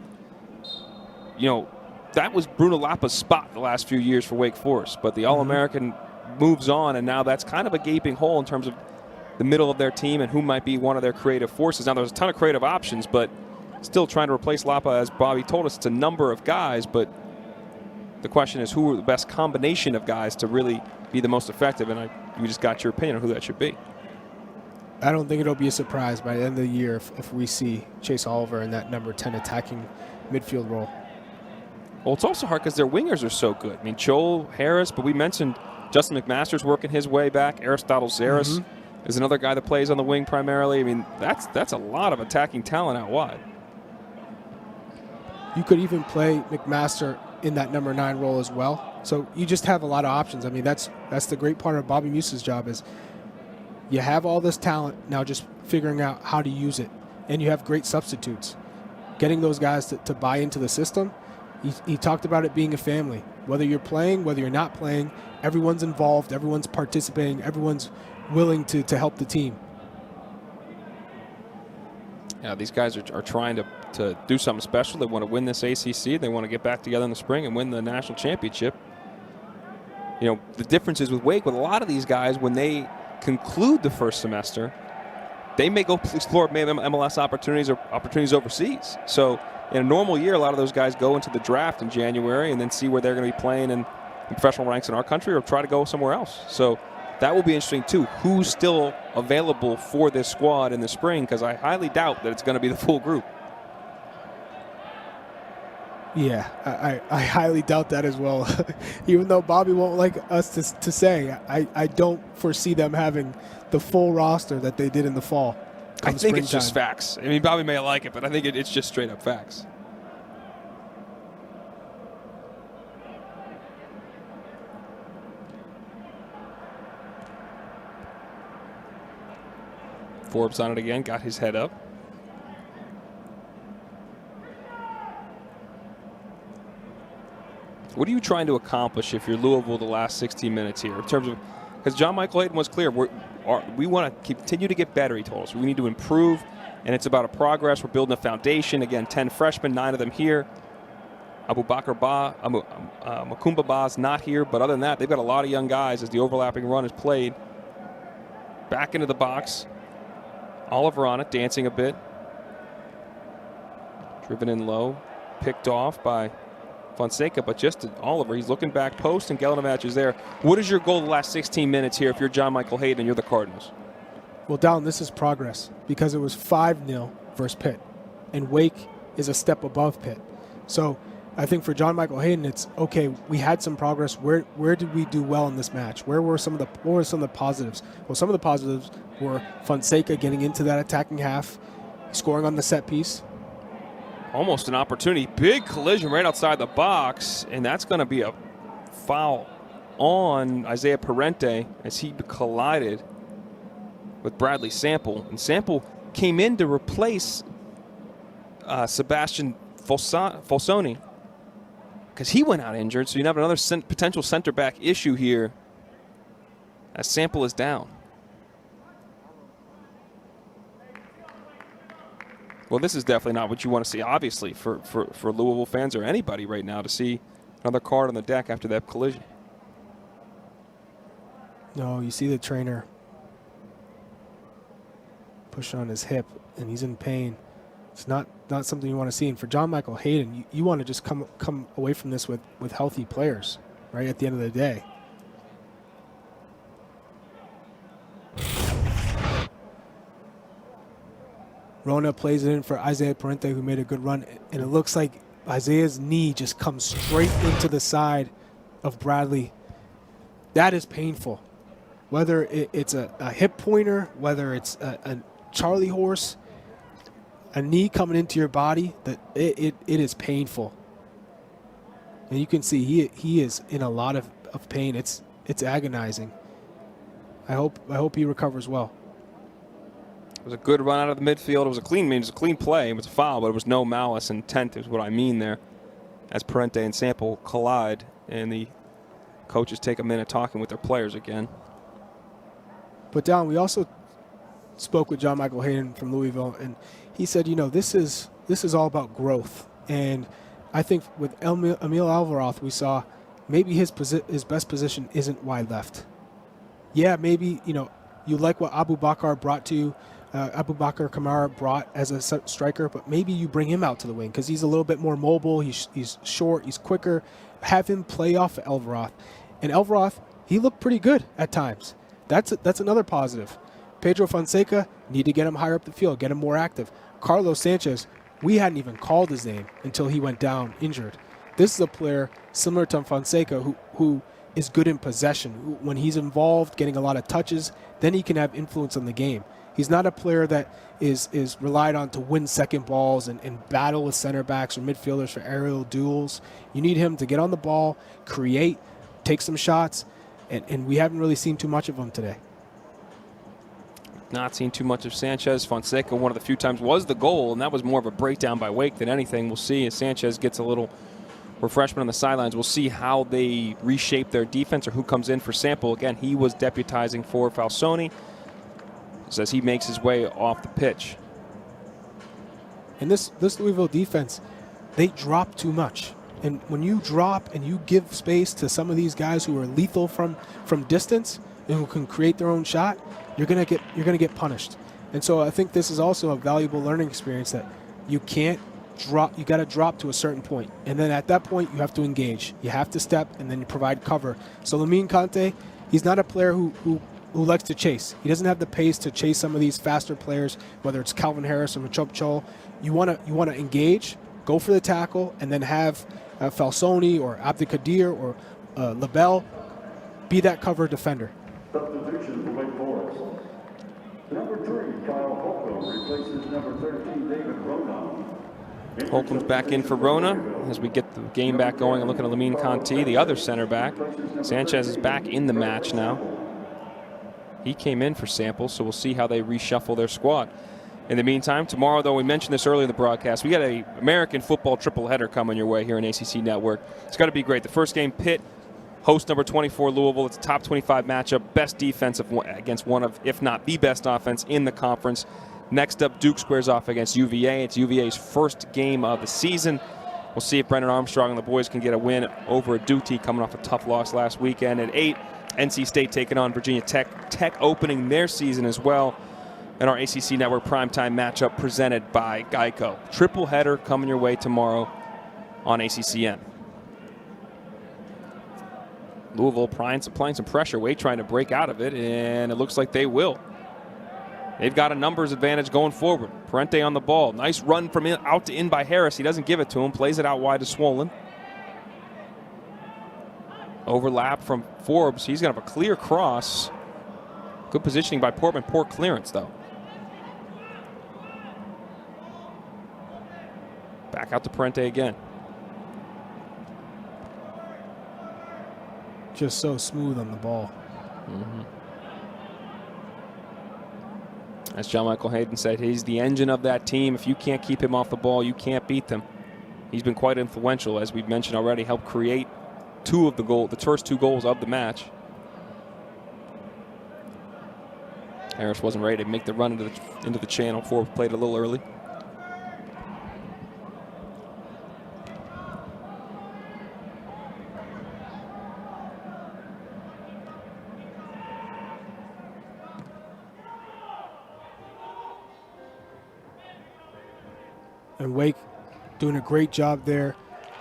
That was Bruno Lapa's spot the last few years for Wake Forest, but the All-American moves on, and now that's kind of a gaping hole in terms of the middle of their team and who might be one of their creative forces. Now, there's a ton of creative options, but still trying to replace Lapa, as Bobby told us, it's a number of guys, but the question is who are the best combination of guys to really be the most effective, and we just got your opinion on who that should be. I don't think it'll be a surprise by the end of the year if we see Chase Oliver in that number 10 attacking midfield role. Well, it's also hard because their wingers are so good. I mean, Chol, Harris, but we mentioned Justin McMaster's working his way back. Aristotle Zaris is another guy that plays on the wing primarily. I mean, that's a lot of attacking talent out wide. You could even play McMaster in that number 9 role as well. So you just have a lot of options. I mean, that's the great part of Bobby Muse's job is you have all this talent, now just figuring out how to use it. And you have great substitutes. Getting those guys to buy into the system. He talked about it being a family. Whether you're playing, whether you're not playing, everyone's involved, everyone's participating, everyone's willing to help the team. Yeah, these guys are trying to do something special. They want to win this ACC. They want to get back together in the spring and win the national championship. The difference is with Wake, with a lot of these guys, when they conclude the first semester, they may go explore MLS opportunities or opportunities overseas. So in a normal year, a lot of those guys go into the draft in January and then see where they're going to be playing in professional ranks in our country or try to go somewhere else. So that will be interesting, too. Who's still available for this squad in the spring? Because I highly doubt that it's going to be the full group. Yeah, I highly doubt that as well. Even though Bobby won't like us to say, I don't foresee them having the full roster that they did in the fall. I think it's just facts. I mean, Bobby may like it, but I think it's just straight up facts. Forbes on it again, got his head up. What are you trying to accomplish if you're Louisville the last 16 minutes here? In terms of, because John Michael Hayden was clear, we want to continue to get better, he told us. We need to improve, and it's about a progress. We're building a foundation. Again, 10 freshmen, 9 of them here. Makumba Ba's not here, but other than that, they've got a lot of young guys as the overlapping run is played. Back into the box. Oliver on it, dancing a bit. Driven in low, picked off by Fonseca, but just to Oliver. He's looking back post, and Gelinovac is there. What is your goal the last 16 minutes here if you're John Michael Hayden and you're the Cardinals? Well, Dallin, this is progress because it was 5-0 versus Pitt, and Wake is a step above Pitt. So I think for John Michael Hayden, it's okay. We had some progress. Where did we do well in this match? What were some of the positives? Well, some of the positives were Fonseca getting into that attacking half, scoring on the set piece. Almost an opportunity. Big collision right outside the box, and that's going to be a foul on Isaiah Parente as he collided with Bradley Sample. And Sample came in to replace Sebastian Falsoni because he went out injured. So you have another potential center back issue here as Sample is down. Well, this is definitely not what you want to see, obviously, for Louisville fans or anybody right now to see another card on the deck after that collision. No, you see the trainer push on his hip, and he's in pain. It's not something you want to see. And for John Michael Hayden, you want to just come away from this with healthy players, right, at the end of the day. Rona plays it in for Isaiah Parente, who made a good run. And it looks like Isaiah's knee just comes straight into the side of Bradley. That is painful. Whether it's a hip pointer, whether it's a Charlie horse, a knee coming into your body, that it is painful. And you can see he is in a lot of pain. It's agonizing. I hope he recovers well. It was a good run out of the midfield. It was a clean play. It was a foul, but it was no malice intent is what I mean there. As Parente and Sample collide, and the coaches take a minute talking with their players again. But Don, we also spoke with John Michael Hayden from Louisville, and he said, this is all about growth. And I think with Emil Alvaroth, we saw maybe his best position isn't wide left. Yeah, maybe you like what Abu Bakr Kamara brought as a striker, but maybe you bring him out to the wing because he's a little bit more mobile. He's short. He's quicker. Have him play off Alvaroth. And Alvaroth, he looked pretty good at times. That's another positive. Pedro Fonseca, need to get him higher up the field, get him more active. Carlos Sanchez, we hadn't even called his name until he went down injured. This is a player similar to Fonseca who is good in possession. When he's involved, getting a lot of touches, then he can have influence on the game. He's not a player that is relied on to win second balls and battle with center backs or midfielders for aerial duels. You need him to get on the ball, create, take some shots, and we haven't really seen too much of him today. Not seen too much of Sanchez. Fonseca, one of the few times, was the goal, and that was more of a breakdown by Wake than anything. We'll see as Sanchez gets a little refreshment on the sidelines. We'll see how they reshape their defense or who comes in for Sample. Again, he was deputizing for Falsoni as he makes his way off the pitch. And this Louisville defense, they drop too much. And when you drop and you give space to some of these guys who are lethal from distance and who can create their own shot, you're gonna get punished. And so I think this is also a valuable learning experience that you can't drop. You got to drop to a certain point, and then at that point you have to engage. You have to step, and then you provide cover. So Lamine Conte, he's not a player who likes to chase. He doesn't have the pace to chase some of these faster players, whether it's Calvin Harris or Machop Chol. You want to engage, go for the tackle, and then have Falsoni or Abdelkadir or LaBelle be that cover defender. Substitution for Wake Forest. Number 3, Kyle Holcomb replaces number 13, David Rona. Holcomb's back in for Rona as we get the game back going and looking at Lamine Conti, the other center back. Sanchez is back in the match now. He came in for Sample, so we'll see how they reshuffle their squad. In the meantime, tomorrow, though, we mentioned this earlier in the broadcast, we got an American football triple header coming your way here on ACC Network. It's got to be great. The first game, Pitt, host number 24, Louisville. It's a top 25 matchup, best defensive against one of, if not the best offense in the conference. Next up, Duke squares off against UVA. It's UVA's first game of the season. We'll see if Brendan Armstrong and the boys can get a win over a Duke team coming off a tough loss last weekend. At 8, NC State taking on Virginia Tech. Tech opening their season as well. And our ACC Network primetime matchup presented by Geico. Triple header coming your way tomorrow on ACCN. Louisville applying some pressure. Wake trying to break out of it, and it looks like they will. They've got a numbers advantage going forward. Parente on the ball. Nice run from out to in by Harris. He doesn't give it to him. Plays it out wide to Swollen. Overlap from Forbes. He's going to have a clear cross. Good positioning by Portman. Poor clearance, though. Back out to Parente again. Just so smooth on the ball. As John Michael Hayden said, he's the engine of that team. If you can't keep him off the ball, you can't beat them. He's been quite influential, as we've mentioned already, helped create the first 2 goals of the match. Harris wasn't ready to make the run into the channel. Forbes played a little early. And Wake doing a great job there.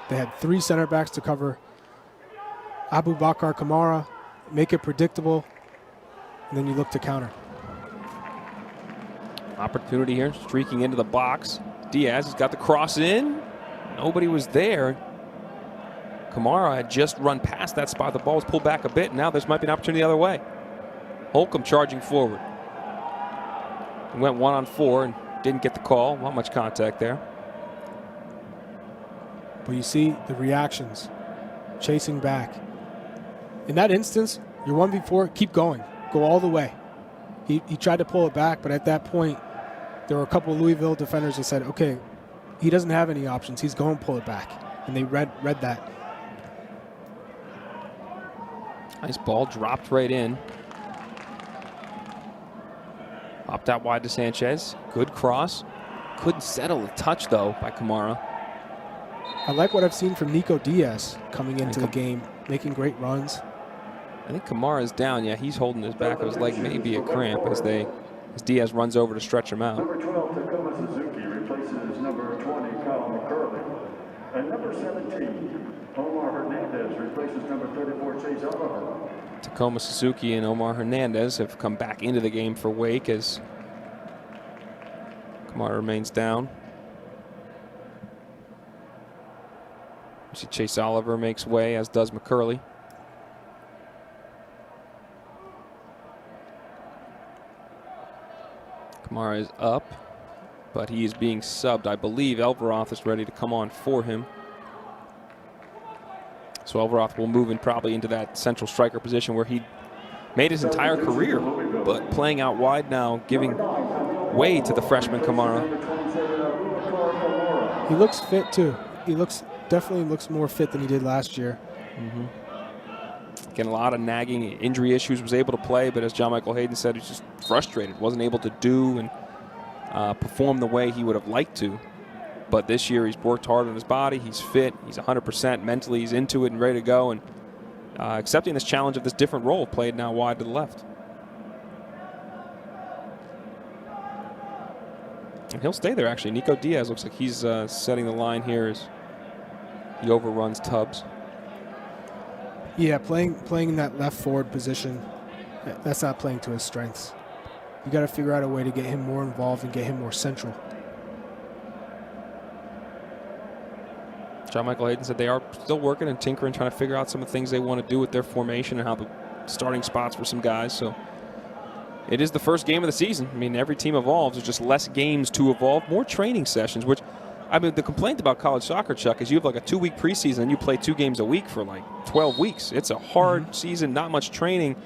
They had 3 center backs to cover Abu Bakar Kamara, make it predictable, and then you look to counter. Opportunity here, streaking into the box. Diaz has got the cross in. Nobody was there. Kamara had just run past that spot. The ball was pulled back a bit. Now there might be an opportunity the other way. Holcomb charging forward. He went 1-on-4 and didn't get the call. Not much contact there. But you see the reactions, chasing back. In that instance, you're 1v4, keep going. Go all the way. He tried to pull it back, but at that point, there were a couple of Louisville defenders that said, okay, he doesn't have any options. He's going to pull it back. And they read that. Nice ball, dropped right in. Popped out wide to Sanchez. Good cross. Couldn't settle the touch, though, by Kamara. I like what I've seen from Nico Diaz coming into the game, making great runs. I think Kamara's down. Yeah, he's holding his back of his leg, maybe a cramp, as Diaz runs over to stretch him out. Number 12, Tacoma Suzuki replaces number 20, Kyle McCurley. And number 17, Omar Hernandez replaces number 34, Chase Oliver. Tacoma Suzuki and Omar Hernandez have come back into the game for Wake as Kamara remains down. You see Chase Oliver makes way, as does McCurley. Kamara is up, but he is being subbed. I believe Elveroth is ready to come on for him. So Elveroth will move in probably into that central striker position where he made his entire career, but playing out wide now, giving way to the freshman Kamara. He looks fit too. He definitely looks more fit than he did last year. Getting a lot of nagging injury issues, was able to play, but as John Michael Hayden said, he's just frustrated, wasn't able to do and perform the way he would have liked to. But this year he's worked hard on his body, he's fit, he's 100%, mentally he's into it and ready to go, and accepting this challenge of this different role, played now wide to the left. And he'll stay there, actually. Nico Diaz looks like he's setting the line here as he overruns Tubbs. Yeah, playing in that left forward position, that's not playing to his strengths. You got to figure out a way to get him more involved and get him more central. John Michael Hayden said they are still working and tinkering, trying to figure out some of the things they want to do with their formation and how the starting spots for some guys. So it is the first game of the season. I mean, every team evolves. There's just less games to evolve, more training sessions, which, I mean, the complaint about college soccer, Chuck, is you have like a 2-week preseason and you play 2 games a week for like 12 weeks. It's a hard season, not much training.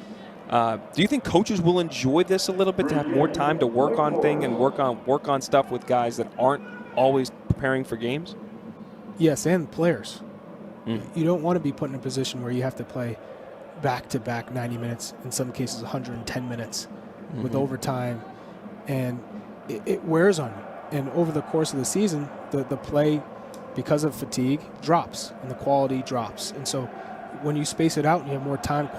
Do you think coaches will enjoy this a little bit, to have more time to work on things and work on stuff with guys that aren't always preparing for games? Yes, and players. You don't want to be put in a position where you have to play back-to-back 90 minutes, in some cases 110 minutes with overtime, and it wears on you. And over the course of the season, the play, because of fatigue, drops, and the quality drops. And so when you space it out and you have more time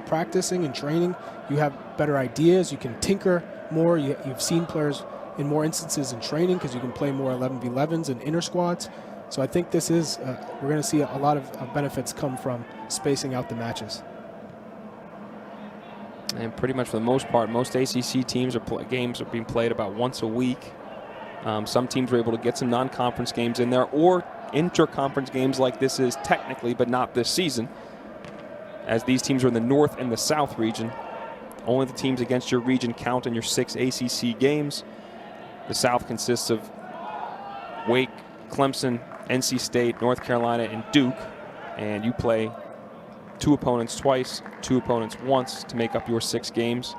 practicing and training, you have better ideas, you can tinker more. You've seen players in more instances in training because you can play more 11v11s and inner squads. So I think this is, we're going to see a lot of benefits come from spacing out the matches. And pretty much for the most part, most ACC teams games are being played about once a week. Some teams were able to get some non-conference games in there, or inter-conference games like this is technically, but not this season, as these teams are in the North and the South region. Only the teams against your region count in your 6 ACC games. The South consists of Wake, Clemson, NC State, North Carolina, and Duke, and you play 2 opponents twice, 2 opponents once to make up your 6 games.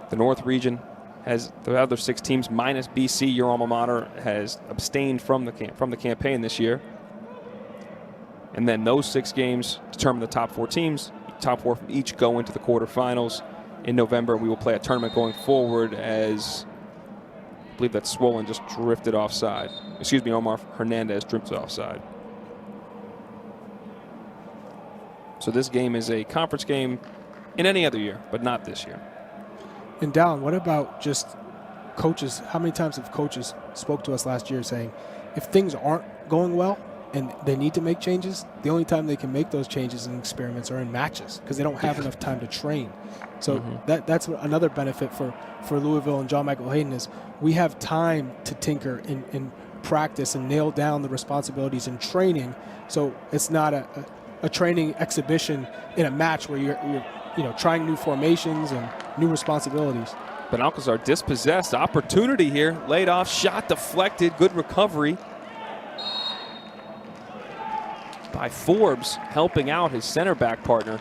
The North region has the other 6 teams minus BC, your alma mater, has abstained from the campaign this year. And then those 6 games determine the top 4 teams. Top 4 from each go into the quarterfinals in November. We will play a tournament going forward, as I believe that Swollen just drifted offside. Excuse me, Omar Hernandez drifted offside. So this game is a conference game in any other year, but not this year. And Dallin, what about just coaches? How many times have coaches spoke to us last year saying if things aren't going well and they need to make changes, the only time they can make those changes and experiments are in matches because they don't have enough time to train. So that's another benefit for Louisville and John Michael Hayden is we have time to tinker and practice and nail down the responsibilities in training. So it's not a training exhibition in a match where you're trying new formations and new responsibilities. But Alcazar dispossessed. Opportunity here. Laid off. Shot deflected. Good recovery by Forbes, helping out his center back partner.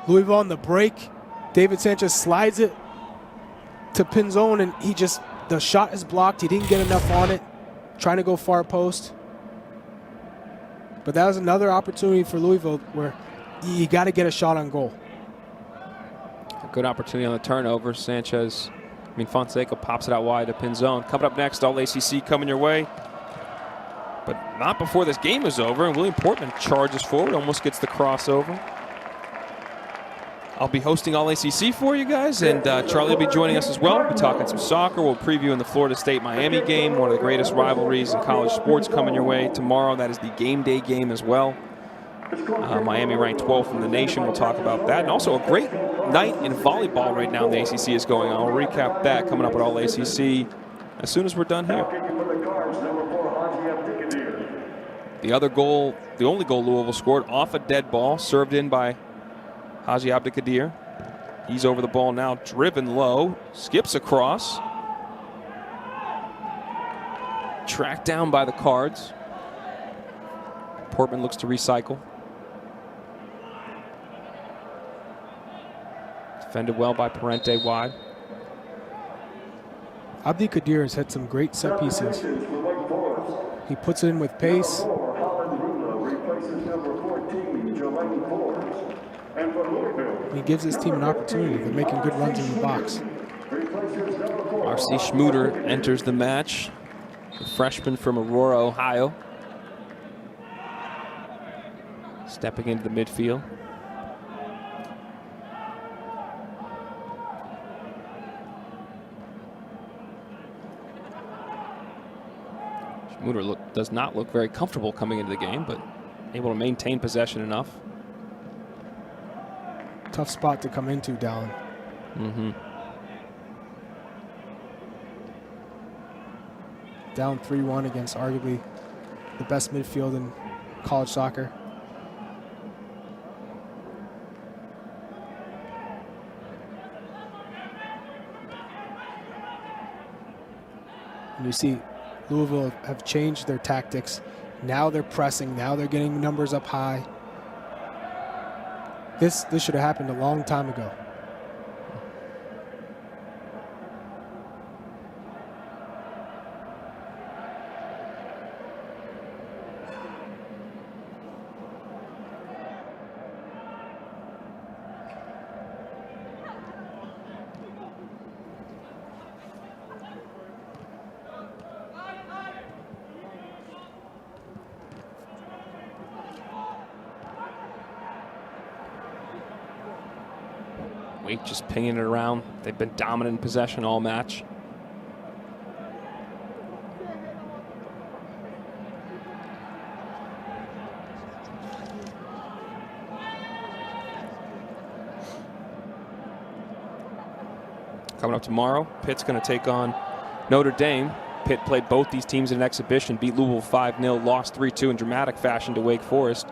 Louisville on the break. David Sanchez slides it to Pinzone, and the shot is blocked. He didn't get enough on it, trying to go far post. But that was another opportunity for Louisville where you got to get a shot on goal. A good opportunity on the turnover. Fonseca pops it out wide to Pinzone. Coming up next, All ACC coming your way. But not before this game is over, and William Portman charges forward, almost gets the crossover. I'll be hosting All ACC for you guys, and Charlie will be joining us as well. We'll be talking some soccer. We'll preview in the Florida State-Miami game, one of the greatest rivalries in college sports coming your way tomorrow. That is the game day game as well. Miami ranked 12th in the nation. We'll talk about that. And also a great night in volleyball right now in the ACC is going on. We'll recap that coming up at All ACC as soon as we're done here. The other goal, the only goal Louisville scored off a dead ball, served in by Haji Abdelkadir. He's over the ball now, driven low, skips across. Tracked down by the Cards. Portman looks to recycle. Defended well by Parente wide. Abdelkadir has had some great set pieces. He puts it in with pace. He gives his team an opportunity. They're making good runs in the box. R.C. Schmuter enters the match, the freshman from Aurora, Ohio. Stepping into the midfield. Schmuter does not look very comfortable coming into the game, but able to maintain possession enough. Tough spot to come into, Dallin. Down 3-1 against arguably the best midfield in college soccer. And you see Louisville have changed their tactics. Now they're pressing. Now they're getting numbers up high. This should have happened a long time ago. Wake just pinging it around. They've been dominant in possession all match. Coming up tomorrow, Pitt's going to take on Notre Dame. Pitt played both these teams in an exhibition, beat Louisville 5-0, lost 3-2 in dramatic fashion to Wake Forest.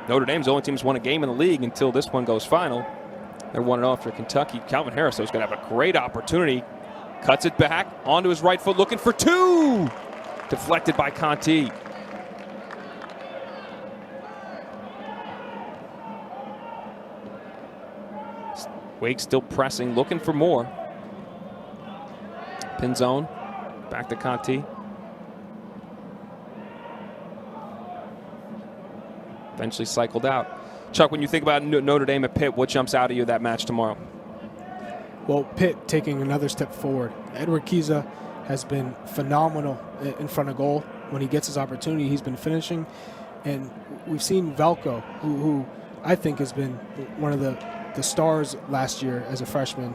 Notre Dame's the only team that's won a game in the league until this one goes final. They're 1-0 after Kentucky. Calvin Harris, though, is going to have a great opportunity. Cuts it back onto his right foot, looking for two. Deflected by Conti. Wake still pressing, looking for more. Pin zone. Back to Conti. Eventually cycled out. Chuck, when you think about Notre Dame at Pitt, what jumps out at you that match tomorrow? Well, Pitt taking another step forward. Edward Kiza has been phenomenal in front of goal. When he gets his opportunity, he's been finishing. And we've seen Velko, who I think has been one of the stars last year as a freshman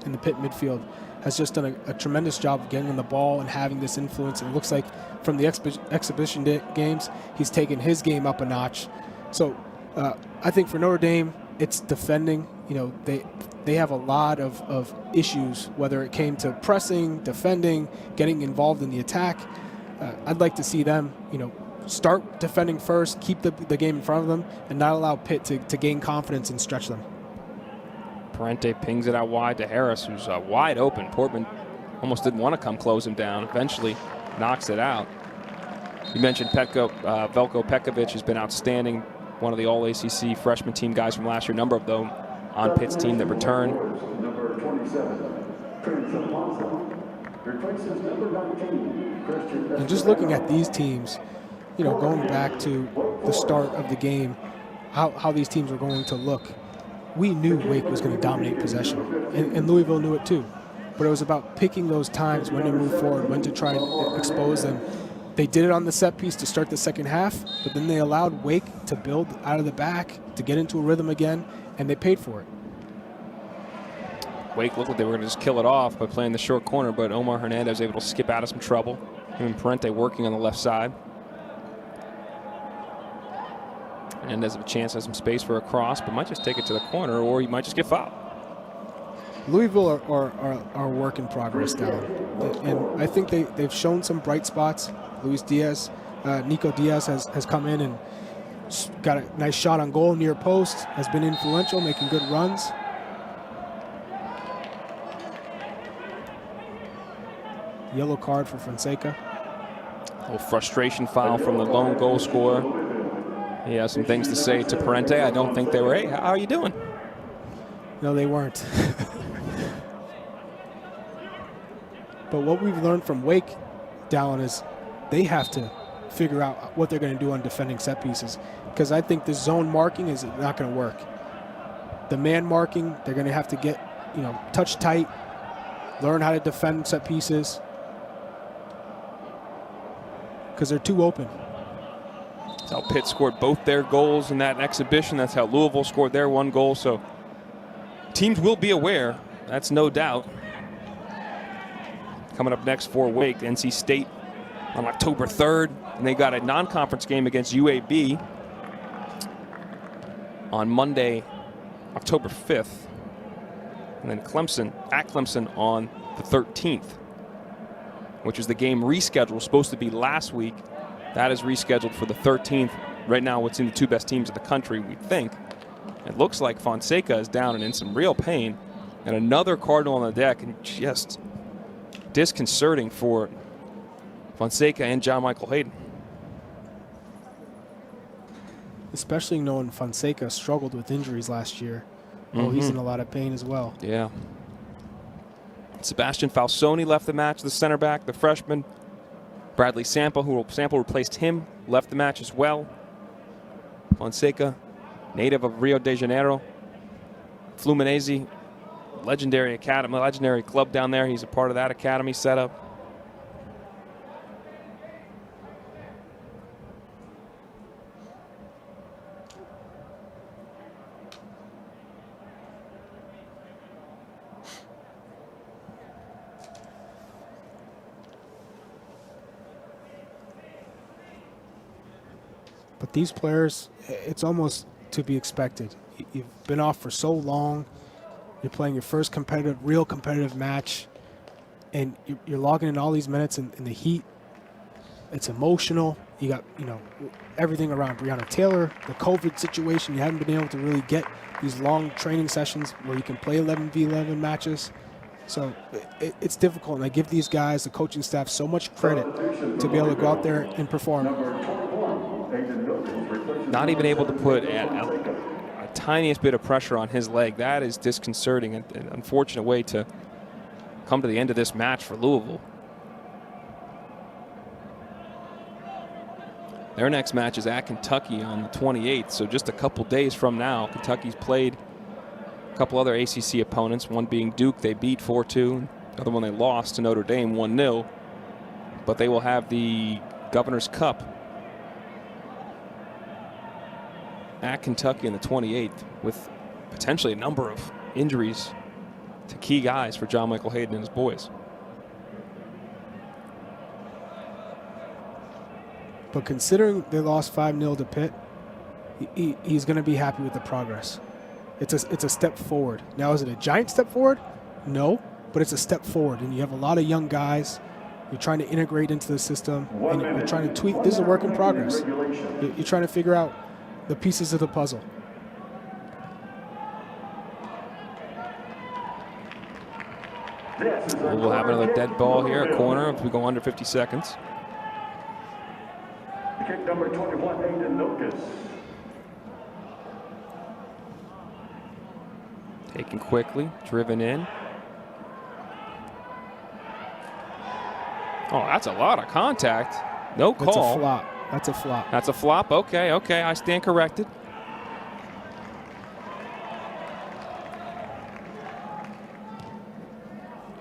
in the Pitt midfield, has just done a tremendous job of getting on the ball and having this influence. And it looks like from the exhibition games, he's taken his game up a notch. So I think for Notre Dame, it's defending. You know, they have a lot of issues, whether it came to pressing, defending, getting involved in the attack. I'd like to see them, start defending first, keep the game in front of them, and not allow Pitt to gain confidence and stretch them. Parente pings it out wide to Harris, who's wide open. Portman almost didn't want to come close him down. Eventually knocks it out. You mentioned Velko Pekovic has been outstanding. One of the All-ACC freshman team guys from last year. Number of them on Pitt's team that return. Number 27, Prince Alonso, replaces number 19, Christian. And just looking at these teams, going back to the start of the game, how these teams were going to look. We knew Wake was going to dominate possession, and Louisville knew it too. But it was about picking those times when to move forward, when to try and expose them. They did it on the set piece to start the second half, but then they allowed Wake to build out of the back, to get into a rhythm again, and they paid for it. Wake looked like they were going to just kill it off by playing the short corner, but Omar Hernandez was able to skip out of some trouble. Him and Parente working on the left side. Hernandez has a chance, has some space for a cross, but might just take it to the corner, or he might just get fouled. Louisville are work in progress now, and I think they've shown some bright spots. Luis Diaz, Nico Diaz has come in and got a nice shot on goal near post, has been influential, making good runs. Yellow card for Fonseca. A little frustration foul from the lone goal scorer. He has some things to say to Parente. I don't think they were, hey, how are you doing? No, they weren't. But what we've learned from Wake, Dallin, is they have to figure out what they're going to do on defending set pieces, because I think the zone marking is not going to work. The man marking, they're going to have to get, touch tight, learn how to defend set pieces, because they're too open. That's how Pitt scored both their goals in that exhibition. That's how Louisville scored their one goal. So teams will be aware. That's no doubt. Coming up next for Wake, NC State on October 3rd. And they got a non-conference game against UAB on Monday, October 5th. And then Clemson, at Clemson on the 13th, which is the game rescheduled. Supposed to be last week. That is rescheduled for the 13th. Right now, what's in the two best teams in the country, we think. It looks like Fonseca is down and in some real pain. And another Cardinal on the deck, and just disconcerting for Fonseca and John Michael Hayden. Especially knowing Fonseca struggled with injuries last year. Oh, he's in a lot of pain as well. Yeah. Sebastian Falsoni left the match, the center back, the freshman. Bradley Sample, Sample replaced him, left the match as well. Fonseca, native of Rio de Janeiro. Fluminense, legendary academy, legendary club down there. He's a part of that academy setup. But these players, it's almost to be expected. You've been off for so long. You're playing your first real competitive match, and you're logging in all these minutes in the heat. It's emotional. You got, everything around Breonna Taylor, the COVID situation. You haven't been able to really get these long training sessions where you can play 11v11 matches. So it's difficult, and I give these guys, the coaching staff, so much credit to be able to go out there and perform. Not even able to put a tiniest bit of pressure on his leg. That is disconcerting and an unfortunate way to come to the end of this match for Louisville. Their next match is at Kentucky on the 28th, so just a couple days from now. Kentucky's played a couple other ACC opponents, one being Duke, they beat 4-2. The other one they lost to Notre Dame 1-0. But they will have the Governor's Cup at Kentucky on the 28th with potentially a number of injuries to key guys for John Michael Hayden and his boys. But considering they lost 5-0 to Pitt, he's going to be happy with the progress. It's a step forward. Now, is it a giant step forward? No, but it's a step forward. And you have a lot of young guys. You're trying to integrate into the system, and you're trying to tweak. This is a work in progress. You're trying to figure out the pieces of the puzzle. We'll have another dead ball here, a corner, if we go under 50 seconds. Kick number 21, Aiden Lucas. Taken quickly, driven in. Oh, that's a lot of contact. No call. That's a flop. That's a flop. That's a flop. Okay, I stand corrected.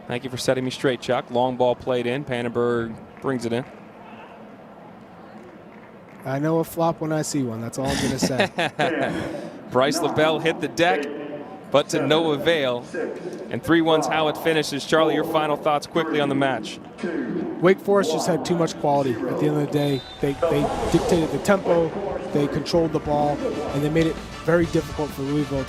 Thank you for setting me straight, Chuck. Long ball played in. Pannenberg brings it in. I know a flop when I see one. That's all I'm going to say. Bryce LaBelle hit the deck, but to no avail. And 3-1's how it finishes. Charlie, your final thoughts quickly on the match. Wake Forest just had too much quality. At the end of the day, they dictated the tempo, they controlled the ball, and they made it very difficult for Louisville